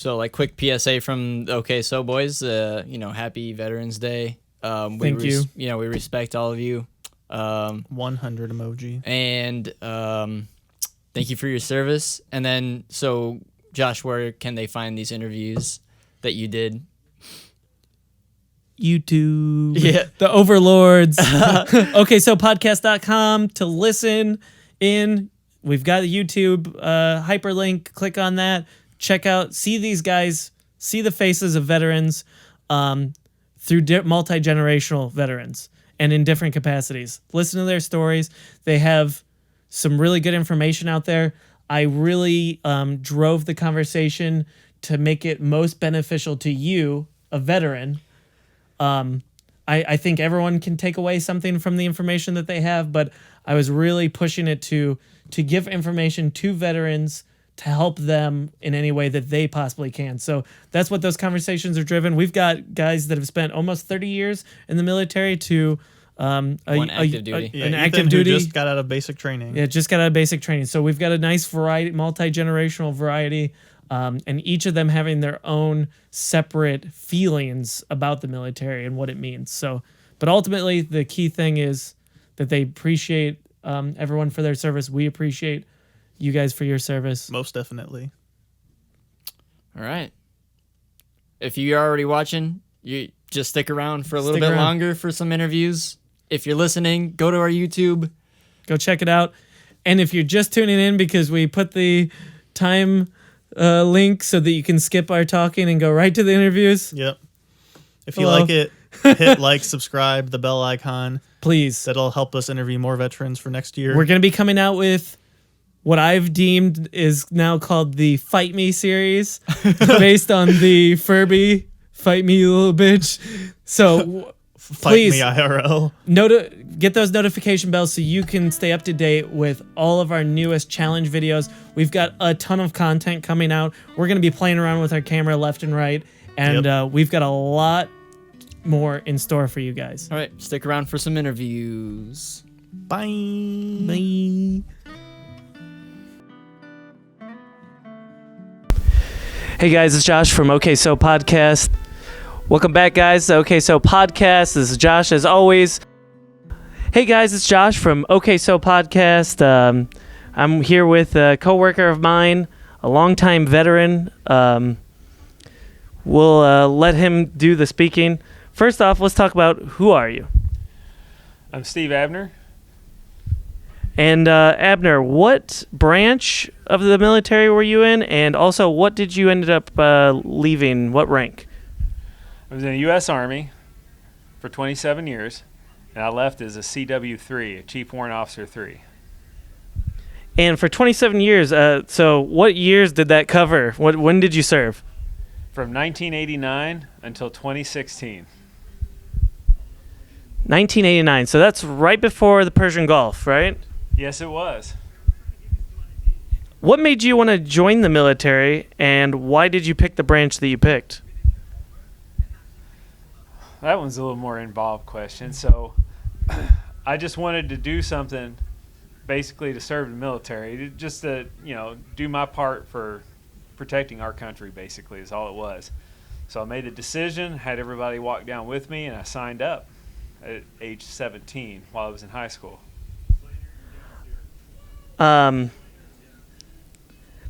like quick PSA from OK So Boys, happy Veterans Day. Thank you. We respect all of you. 100 emoji. And thank you for your service. And then, so Josh, where can they find these interviews that you did? YouTube. Yeah. The overlords. Okay, so podcast.com to listen in. We've got a YouTube hyperlink. Click on that. Check out, see these guys, see the faces of veterans through multi-generational veterans and in different capacities. Listen to their stories. They have some really good information out there. I really drove the conversation to make it most beneficial to you, a veteran. I think everyone can take away something from the information that they have, but I was really pushing it to give information to veterans to help them in any way that they possibly can. So that's what those conversations are driven. We've got guys that have spent almost 30 years in the military to active duty. An Ethan, active who duty. just got out of basic training. Yeah, just got out of basic training. So we've got a nice variety, multi-generational variety, and each of them having their own separate feelings about the military and what it means. So But ultimately, the key thing is that they appreciate everyone for their service. We appreciate you guys for your service. Most definitely. All right. If you're already watching, you just stick around for a little bit longer for some interviews. If you're listening, go to our YouTube. Go check it out. And if you're just tuning in because we put the time link so that you can skip our talking and go right to the interviews. Yep. If you like it, hit like, subscribe, the bell icon. Please. That'll help us interview more veterans for next year. We're going to be coming out with what I've deemed is now called the Fight Me series, based on the Furby Fight Me, you little bitch. So please, Fight Me IRL. Get those notification bells so you can stay up to date with all of our newest challenge videos. We've got a ton of content coming out. We're going to be playing around with our camera left and right, and we've got a lot more in store for you guys. All right, stick around for some interviews. Bye. Bye. Hey guys, it's Josh from OK So Podcast. Welcome back, guys, to OK So Podcast. This is Josh, as always. Hey guys, it's Josh from OK So Podcast. I'm here with a coworker of mine, a longtime veteran. We'll let him do the speaking. First off, let's talk about who are you? I'm Steve Abner. And Abner, what branch of the military were you in? And also, what did you ended up leaving? What rank? I was in the U.S. Army for 27 years, and I left as a CW3, a Chief Warrant Officer 3. And for 27 years, so what years did that cover? When did you serve? From 1989 until 2016. 1989. So that's right before the Persian Gulf, right? Yes, it was. What made you want to join the military, and why did you pick the branch that you picked? That one's a little more involved question. So I just wanted to do something basically to serve the military, just to, do my part for protecting our country, basically, is all it was. So I made the decision, had everybody walk down with me, and I signed up at age 17 while I was in high school.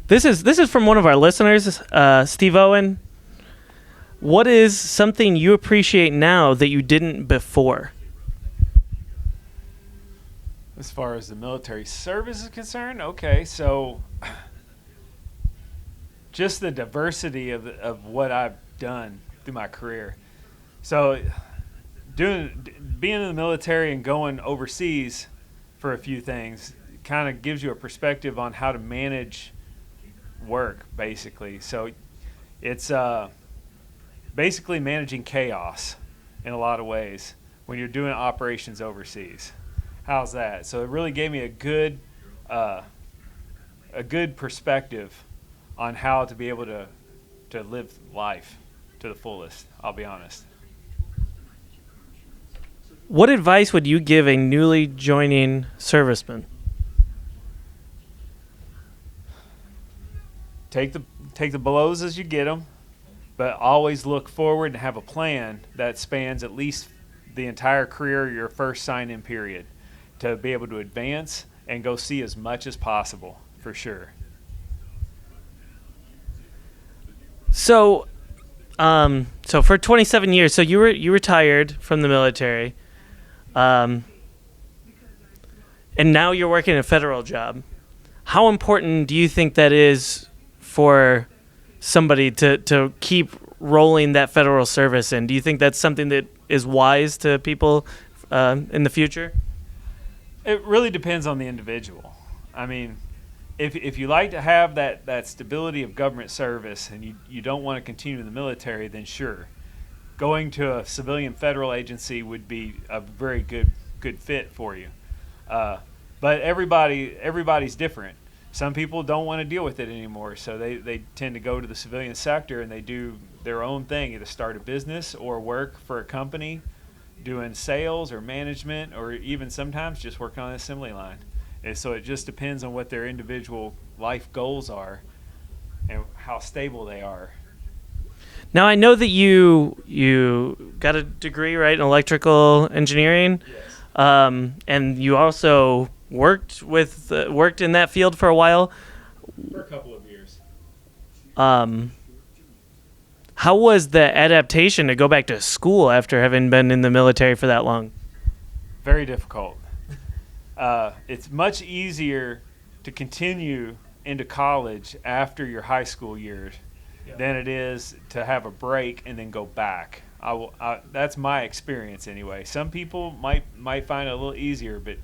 This is from one of our listeners, Steve Owen. What is something you appreciate now that you didn't before? As far as the military service is concerned, okay, so just the diversity of what I've done through my career. So being in the military and going overseas for a few things kind of gives you a perspective on how to manage work, basically. So it's basically managing chaos in a lot of ways when you're doing operations overseas. How's that? So it really gave me a good perspective on how to be able to live life to the fullest, I'll be honest. What advice would you give a newly joining serviceman? Take the blows as you get them, but always look forward and have a plan that spans at least the entire career, your first sign-in period, to be able to advance and go see as much as possible, for sure. So for 27 years, so you retired from the military, and now you're working a federal job. How important do you think that is for somebody to keep rolling that federal service in? Do you think that's something that is wise to people in the future? It really depends on the individual. I mean, if you like to have that stability of government service and you don't want to continue in the military, then sure. Going to a civilian federal agency would be a very good fit for you. But everybody's different. Some people don't want to deal with it anymore, so they tend to go to the civilian sector and they do their own thing, either start a business or work for a company doing sales or management, or even sometimes just working on an assembly line. And so it just depends on what their individual life goals are and how stable they are. Now I know that you got a degree, right, in electrical engineering. Yes. And you also worked in that field for a while. For a couple of years. How was the adaptation to go back to school after having been in the military for that long? Very difficult. It's much easier to continue into college after your high school years than it is to have a break and then go back. That's my experience anyway. Some people might find it a little easier, but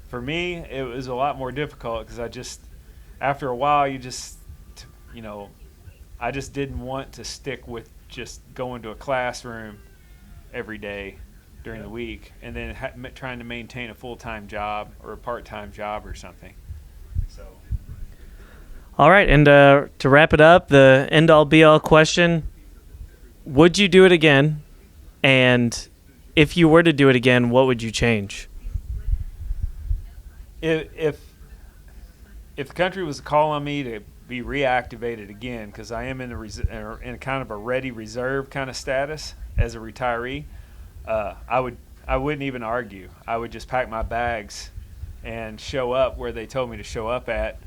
for me, it was a lot more difficult because after a while, I just didn't want to stick with just going to a classroom every day during the week and then trying to maintain a full-time job or a part-time job or something. So. All right, and to wrap it up, the end-all be-all question, would you do it again? And if you were to do it again, what would you change? If the country was to call on me to be reactivated again, because I am in in kind of a ready reserve kind of status as a retiree, I wouldn't even argue. I would just pack my bags and show up where they told me to show up at,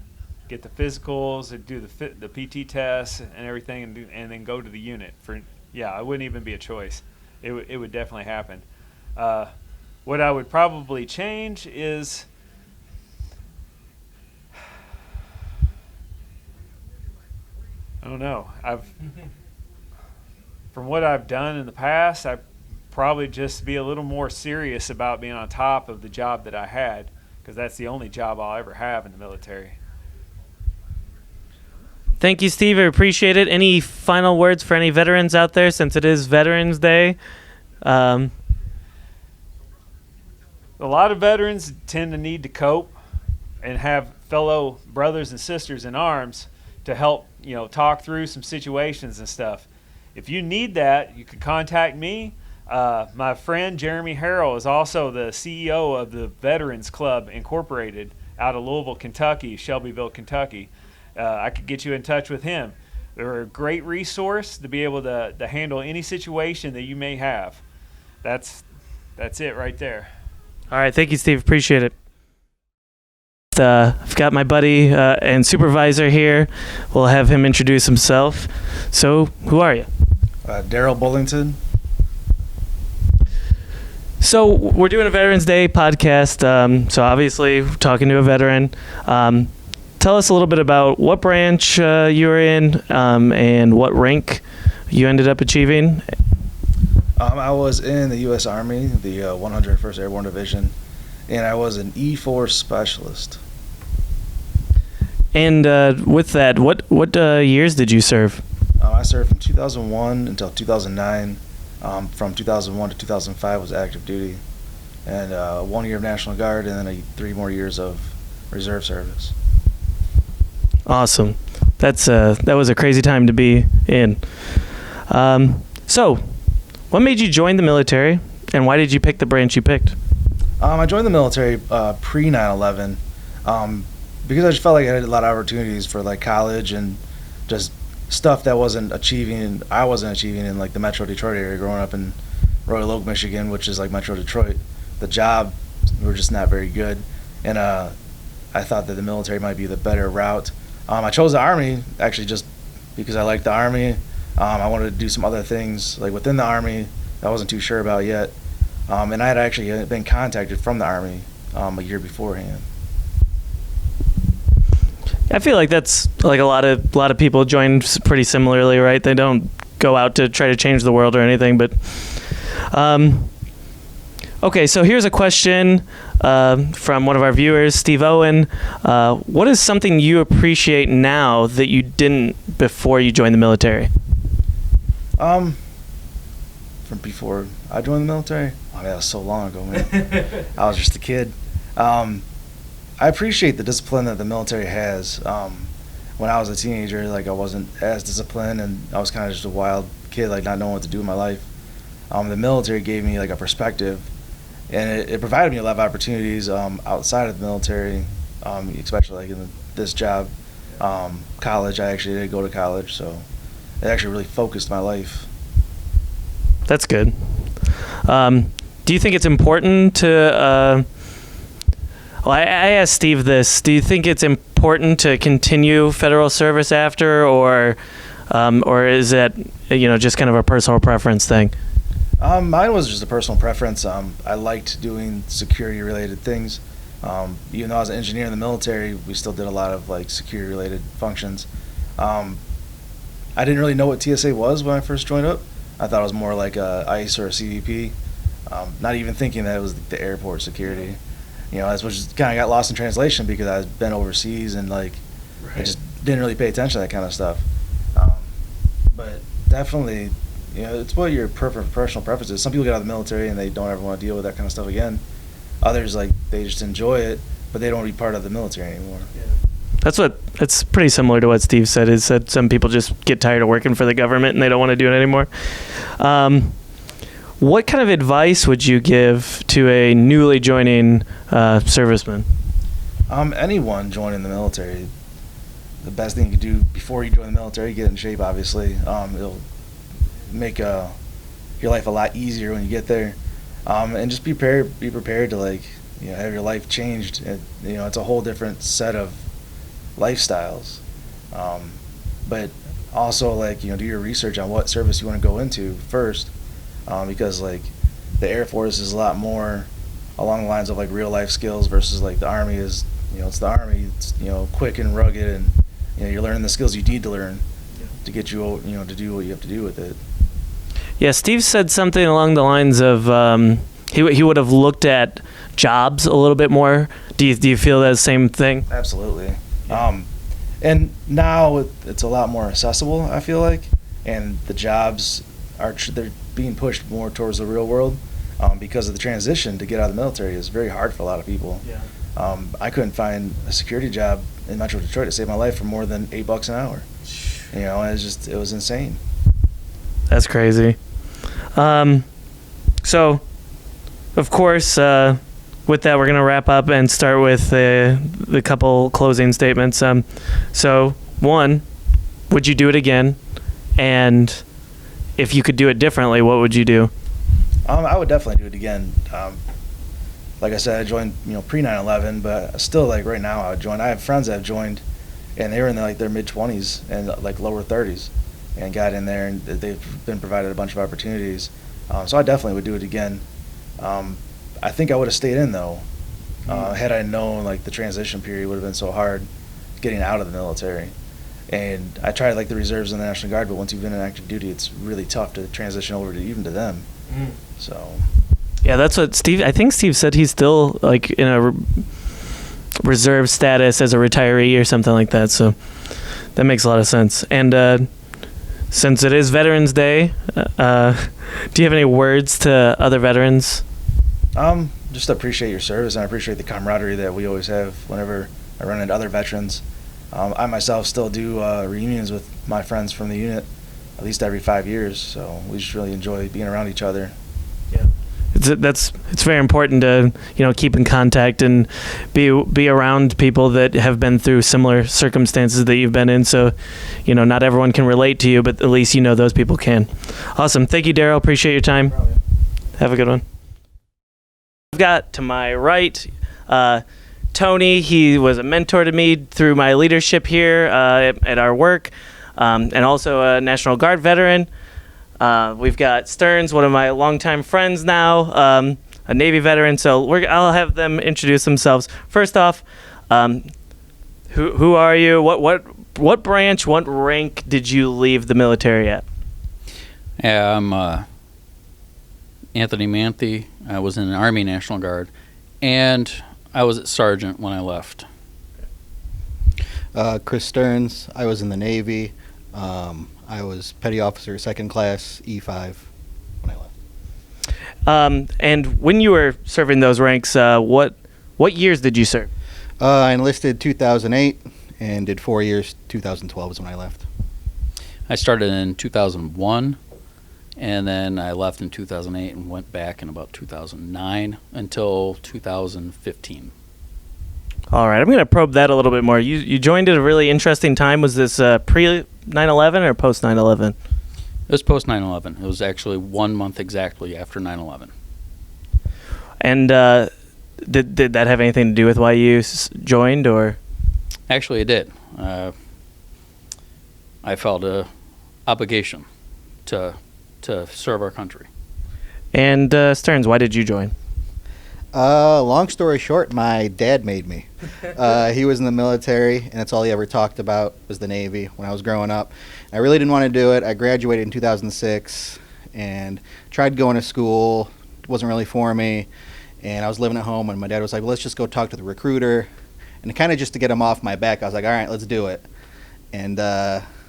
get the physicals, and do the PT tests and everything, and then go to the unit. It wouldn't even be a choice. It would definitely happen. What I would probably change is I don't know. From what I've done in the past, I probably just be a little more serious about being on top of the job that I had, because that's the only job I'll ever have in the military. Thank you, Steve. I appreciate it. Any final words for any veterans out there, since it is Veterans Day? A lot of veterans tend to need to cope and have fellow brothers and sisters in arms to help, talk through some situations and stuff. If you need that, you can contact me. My friend Jeremy Harrell is also the CEO of the Veterans Club Incorporated out of Louisville, Kentucky, Shelbyville, Kentucky. I could get you in touch with him. They're a great resource to be able to handle any situation that you may have. That's it right there. All right. Thank you, Steve. Appreciate it. I've got my buddy and supervisor here. We'll have him introduce himself. So, who are you? Daryl Bullington. So, we're doing a Veterans Day podcast. So, obviously, we're talking to a veteran. Tell us a little bit about what branch you were in and what rank you ended up achieving. I was in the U.S. Army, the 101st Airborne Division, and I was an E-Force specialist. And with that, what years did you serve? I served from 2001 until 2009. From 2001 to 2005 was active duty, and 1 year of National Guard, and then 3 more years of reserve service. Awesome. That was a crazy time to be in. So, what made you join the military, and why did you pick the branch you picked? I joined the military pre 9/11 because I just felt like I had a lot of opportunities for like college and just stuff that I wasn't achieving in like the Metro Detroit area. Growing up in Royal Oak, Michigan, which is like Metro Detroit, the jobs were just not very good, and I thought that the military might be the better route. I chose the Army actually just because I liked the Army. I wanted to do some other things like within the Army that I wasn't too sure about yet. And I had actually been contacted from the Army a year beforehand. I feel like that's like a lot of people join pretty similarly, right? They don't go out to try to change the world or anything, but okay, so here's a question from one of our viewers, Steve Owen. What is something you appreciate now that you didn't before you joined the military? From before I joined the military? Oh, that was so long ago, man. I was just a kid. I appreciate the discipline that the military has. When I was a teenager, like I wasn't as disciplined, and I was kind of just a wild kid, like not knowing what to do in my life. The military gave me like a perspective, and it provided me a lot of opportunities outside of the military, especially like in this job. College, I actually did go to college, so it actually really focused my life. That's good. Do you think it's important to? Well, I asked Steve this. Do you think it's important to continue federal service after, or is that just kind of a personal preference thing? Mine was just a personal preference. I liked doing security-related things. Even though I was an engineer in the military, we still did a lot of like security-related functions. I didn't really know what TSA was when I first joined up. I thought it was more like a ICE or a CBP. Not even thinking that it was the airport security. That's what just kind of got lost in translation because I've been overseas and like I just didn't really pay attention to that kind of stuff. But definitely, it's what your personal preference is. Some people get out of the military and they don't ever want to deal with that kind of stuff again. Others, like, they just enjoy it, but they don't want to be part of the military anymore. Yeah. It's pretty similar to what Steve said. Is that some people just get tired of working for the government and they don't want to do it anymore. What kind of advice would you give to a newly joining serviceman? Anyone joining the military, the best thing you can do before you join the military, get in shape, obviously. It'll make your life a lot easier when you get there. And just be prepared to have your life changed. It's a whole different set of lifestyles. But also do your research on what service you want to go into first. Because the Air Force is a lot more along the lines of real life skills versus the Army is, it's the Army. It's, quick and rugged, and you're learning the skills you need to learn to get you, to do what you have to do with it. Yeah, Steve said something along the lines of he would have looked at jobs a little bit more. Do you feel that same thing? Absolutely. And now it's a lot more accessible, I feel like, and the jobs they're being pushed more towards the real world because of the transition to get out of the military is very hard for a lot of people. Yeah. I couldn't find a security job in Metro Detroit to save my life for more than $8 an hour. It was insane. That's crazy. So, of course, with that, we're going to wrap up and start with the couple closing statements. So, one, would you do it again? And if you could do it differently, what would you do? I would definitely do it again. Like I said, I joined pre 9/11, but still right now I would join. I have friends that have joined, and they were in their mid 20s and lower 30s, and got in there, and they've been provided a bunch of opportunities. So I definitely would do it again. I think I would have stayed in though, had I known the transition period would have been so hard getting out of the military. And I tried the reserves and the National Guard, but once you've been in active duty, it's really tough to transition over to even to them. So. Yeah, that's what I think Steve said he's still in a reserve status as a retiree or something like that. So that makes a lot of sense. And since it is Veterans Day, do you have any words to other veterans? Just appreciate your service, and I appreciate the camaraderie that we always have whenever I run into other veterans. I myself still do reunions with my friends from the unit at least every 5 years, so we just really enjoy being around each other. Yeah, it's very important to keep in contact and be around people that have been through similar circumstances that you've been in. So, not everyone can relate to you, but at least those people can. Awesome, thank you, Daryl. Appreciate your time. Have a good one. I've got to my right. Tony, he was a mentor to me through my leadership here at our work, and also a National Guard veteran. We've got Stearns, one of my longtime friends now, a Navy veteran. So I'll have them introduce themselves. First off, who are you? What branch, what rank did you leave the military at? Yeah, I'm Anthony Manthe. I was in the Army National Guard, and I was a sergeant when I left. Chris Stearns. I was in the Navy. I was petty officer, second class, E5 when I left. And when you were serving those ranks, what years did you serve? I enlisted 2008 and did 4 years. 2012 is when I left. I started in 2001, and then I left in 2008 and went back in about 2009 until 2015. All right, I'm going to probe that a little bit more. You joined at a really interesting time. Was this 9/11 or post 9/11? It was post 9/11. It was actually 1 month exactly after 9/11. And did that have anything to do with why you joined, or? Actually, it did. I felt a obligation to serve our country. And Stearns, why did you join? Long story short, my dad made me. He was in the military, and that's all he ever talked about was the Navy when I was growing up. I really didn't want to do it. I graduated in 2006 and tried going to school. It wasn't really for me. And I was living at home, and my dad was like, well, let's just go talk to the recruiter. And kind of just to get him off my back, I was like, all right, let's do it. And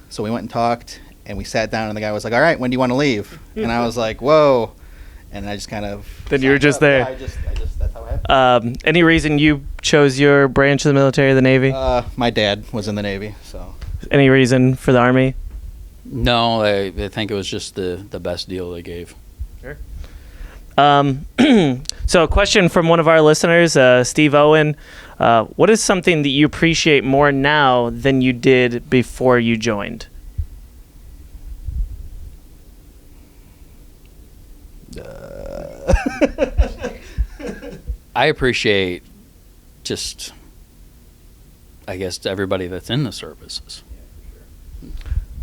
so we went and talked, and we sat down, and the guy was like, all right, when do you want to leave? And I was like, whoa. And I just kind of... Then you were just there. Yeah, I just that's how it happened. Any reason you chose your branch of the military, the Navy? My dad was in the Navy, so... Any reason for the Army? No, I think it was just the best deal they gave. Sure. So a question from one of our listeners, Steve Owen. What is something that you appreciate more now than you did before you joined? I appreciate just, I guess, everybody that's in the services.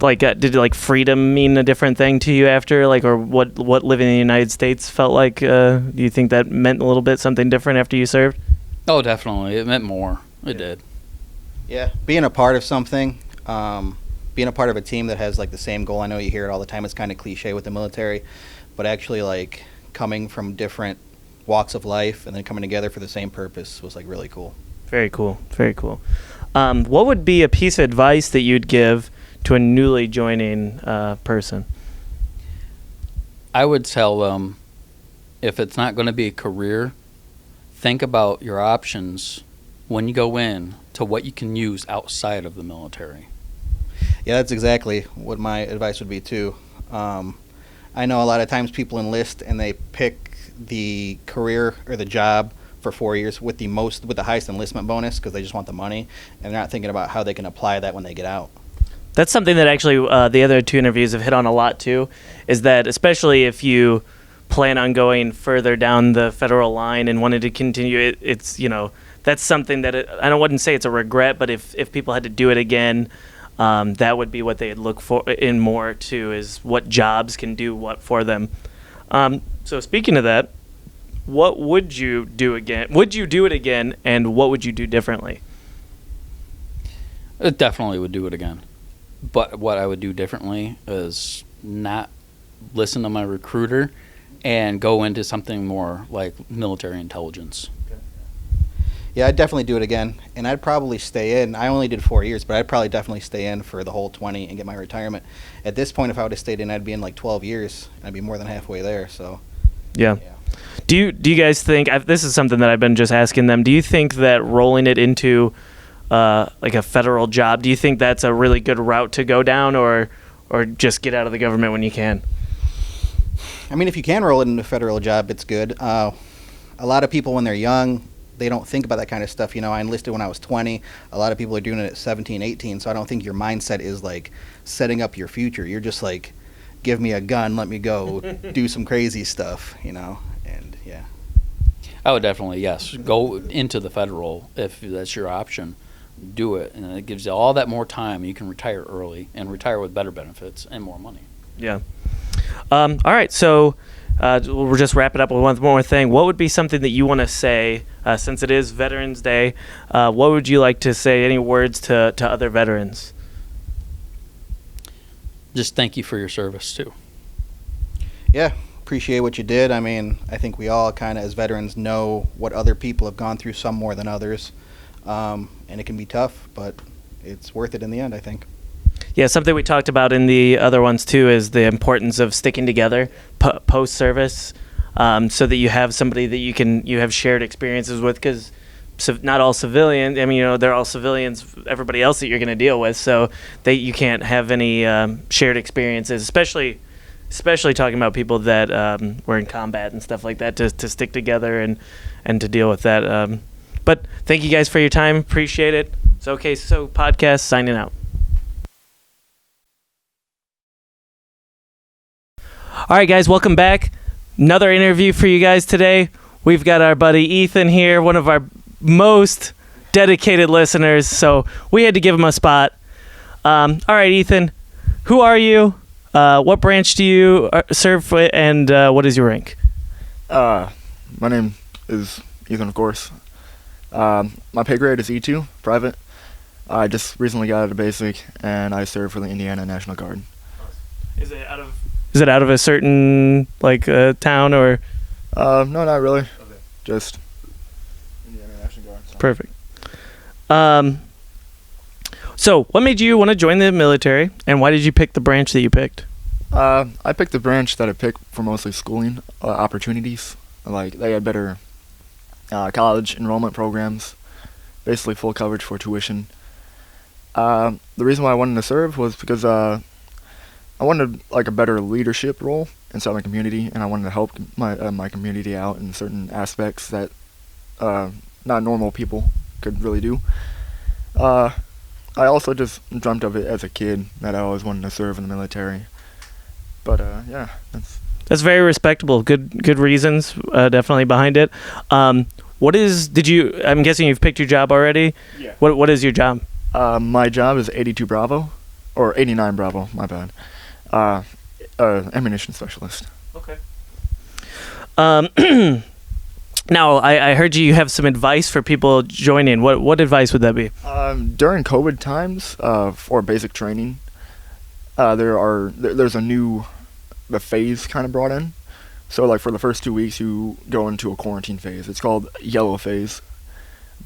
Like, did like freedom mean a different thing to you after, like, or what living in the United States felt like? Do you think that meant a little bit something different after you served? Oh, definitely. It meant more. It did. Yeah, being a part of something, being a part of a team that has like the same goal. I know you hear it all the time. It's kind of cliche with the military, but actually like coming from different walks of life and then coming together for the same purpose was like really cool. Very cool. Very cool. What would be a piece of advice that you'd give to a newly joining person? I would tell them, if it's not going to be a career, think about your options when you go in to what you can use outside of the military. Yeah, that's exactly what my advice would be too. I know a lot of times people enlist and they pick the career or the job for 4 years with the highest enlistment bonus because they just want the money, and they're not thinking about how they can apply that when they get out. That's something that actually the other two interviews have hit on a lot too, is that especially if you plan on going further down the federal line and wanted to continue, it's that's something that I wouldn't say it's a regret, but if people had to do it again, that would be what they'd look for in more too, is what jobs can do what for them. So speaking of that, what would you do again? Would you do it again, and what would you do differently? I definitely would do it again. But what I would do differently is not listen to my recruiter and go into something more like military intelligence. Yeah, I'd definitely do it again, and I'd probably stay in. I only did 4 years, but I'd probably definitely stay in for the whole 20 and get my retirement. At this point, if I would have stayed in, I'd be in like 12 years. I'd be more than halfway there. So, yeah. Do you guys think, this is something that I've been just asking them, do you think that rolling it into like a federal job, do you think that's a really good route to go down, or just get out of the government when you can? I mean, if you can roll it into a federal job, it's good. A lot of people, when they're young, they don't think about that kind of stuff. I enlisted when I was 20. A lot of people are doing it at 17, 18, so I don't think your mindset is like setting up your future. You're just like, give me a gun, let me go do some crazy stuff, and yeah. I would definitely, yes, go into the federal if that's your option. Do it, and it gives you all that more time. You can retire early and retire with better benefits and more money. Yeah. All right, so we'll just wrap it up with one more thing. What would be something that you want to say, since it is Veterans Day, what would you like to say, any words to other veterans? Just thank you for your service, too. Yeah, appreciate what you did. I mean, I think we all kind of, as veterans, know what other people have gone through, some more than others. And it can be tough, but it's worth it in the end, I think. Yeah, something we talked about in the other ones too is the importance of sticking together post-service, so that you have somebody that you have shared experiences with, because not all civilians, I mean, they're all civilians, everybody else that you're going to deal with, so you can't have any shared experiences, especially talking about people that were in combat and stuff like that, to stick together and to deal with that. But thank you guys for your time. Appreciate it. So podcast signing out. All right, guys, welcome back. Another interview for you guys today. We've got our buddy Ethan here, one of our most dedicated listeners, so we had to give him a spot. All right, Ethan, who are you? What branch do you serve with, and what is your rank? My name is Ethan, of course. My pay grade is E2, private. I just recently got out of basic, and I serve for the Indiana National Guard. Is it out of a certain town or? No, not really. Okay. Just Indiana National Guard. So. Perfect. So what made you want to join the military, and why did you pick the branch that you picked? I picked the branch that I picked for mostly schooling opportunities. Like, they had better college enrollment programs, basically full coverage for tuition. The reason why I wanted to serve was because I wanted a better leadership role inside my community, and I wanted to help my community out in certain aspects that not normal people could really do. I also just dreamt of it as a kid, that I always wanted to serve in the military. But yeah, that's very respectable. Good reasons, definitely behind it. I'm guessing you've picked your job already. Yeah. What is your job? My job is 82 Bravo, or 89 Bravo. My bad. Ammunition specialist. Okay. Now, I heard you have some advice for people joining. What advice would that be? During COVID times, for basic training, there's the phase kind of brought in. So, for the first 2 weeks, you go into a quarantine phase. It's called yellow phase.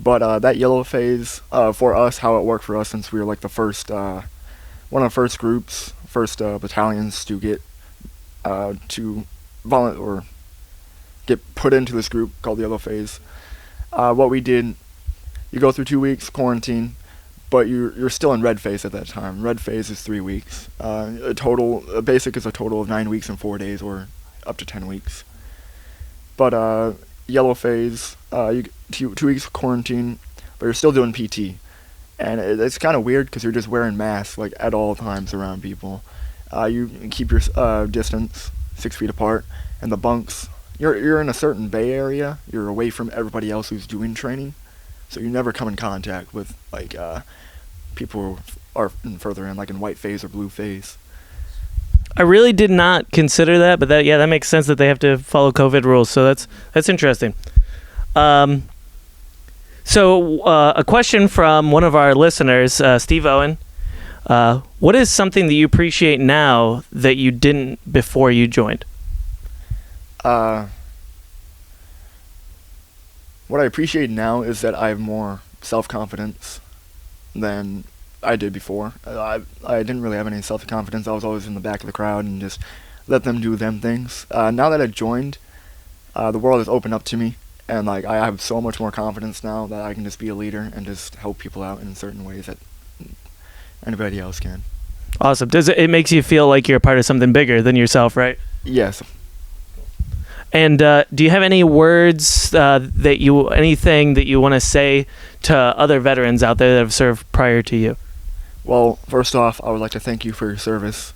But that yellow phase, for us, how it worked for us, since we were one of the first battalions to get get put into this group called the yellow phase. What we did, you go through 2 weeks quarantine, but you're still in red phase at that time. Red phase is 3 weeks. Basic is a total of 9 weeks and 4 days, or up to 10 weeks. But yellow phase, you 2 weeks quarantine, but you're still doing PT, and it's kind of weird because you're just wearing masks at all times around people. You keep your distance 6 feet apart, and the bunks. You're in a certain bay area. You're away from everybody else who's doing training, so you never come in contact with people who are further in, in white phase or blue phase. I really did not consider that, but that makes sense that they have to follow COVID rules. So that's interesting. So a question from one of our listeners, Steve Owen. What is something that you appreciate now that you didn't before you joined? What I appreciate now is that I have more self-confidence than I did before. I didn't really have any self-confidence. I was always in the back of the crowd and just let them do them things. Now that I joined, the world has opened up to me, and I have so much more confidence now that I can just be a leader and just help people out in certain ways that anybody else can. Awesome. It makes you feel like you're a part of something bigger than yourself, right? Yes. And do you have any words anything that you want to say to other veterans out there that have served prior to you? Well, first off, I would like to thank you for your service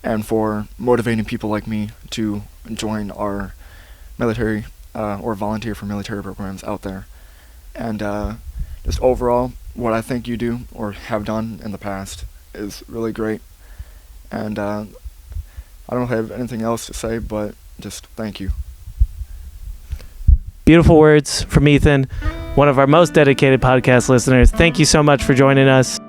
and for motivating people like me to join our military or volunteer for military programs out there. And just overall, what I think you do or have done in the past is really great. And I don't have anything else to say, but just thank you. Beautiful words from Ethan, one of our most dedicated podcast listeners. Thank you so much for joining us.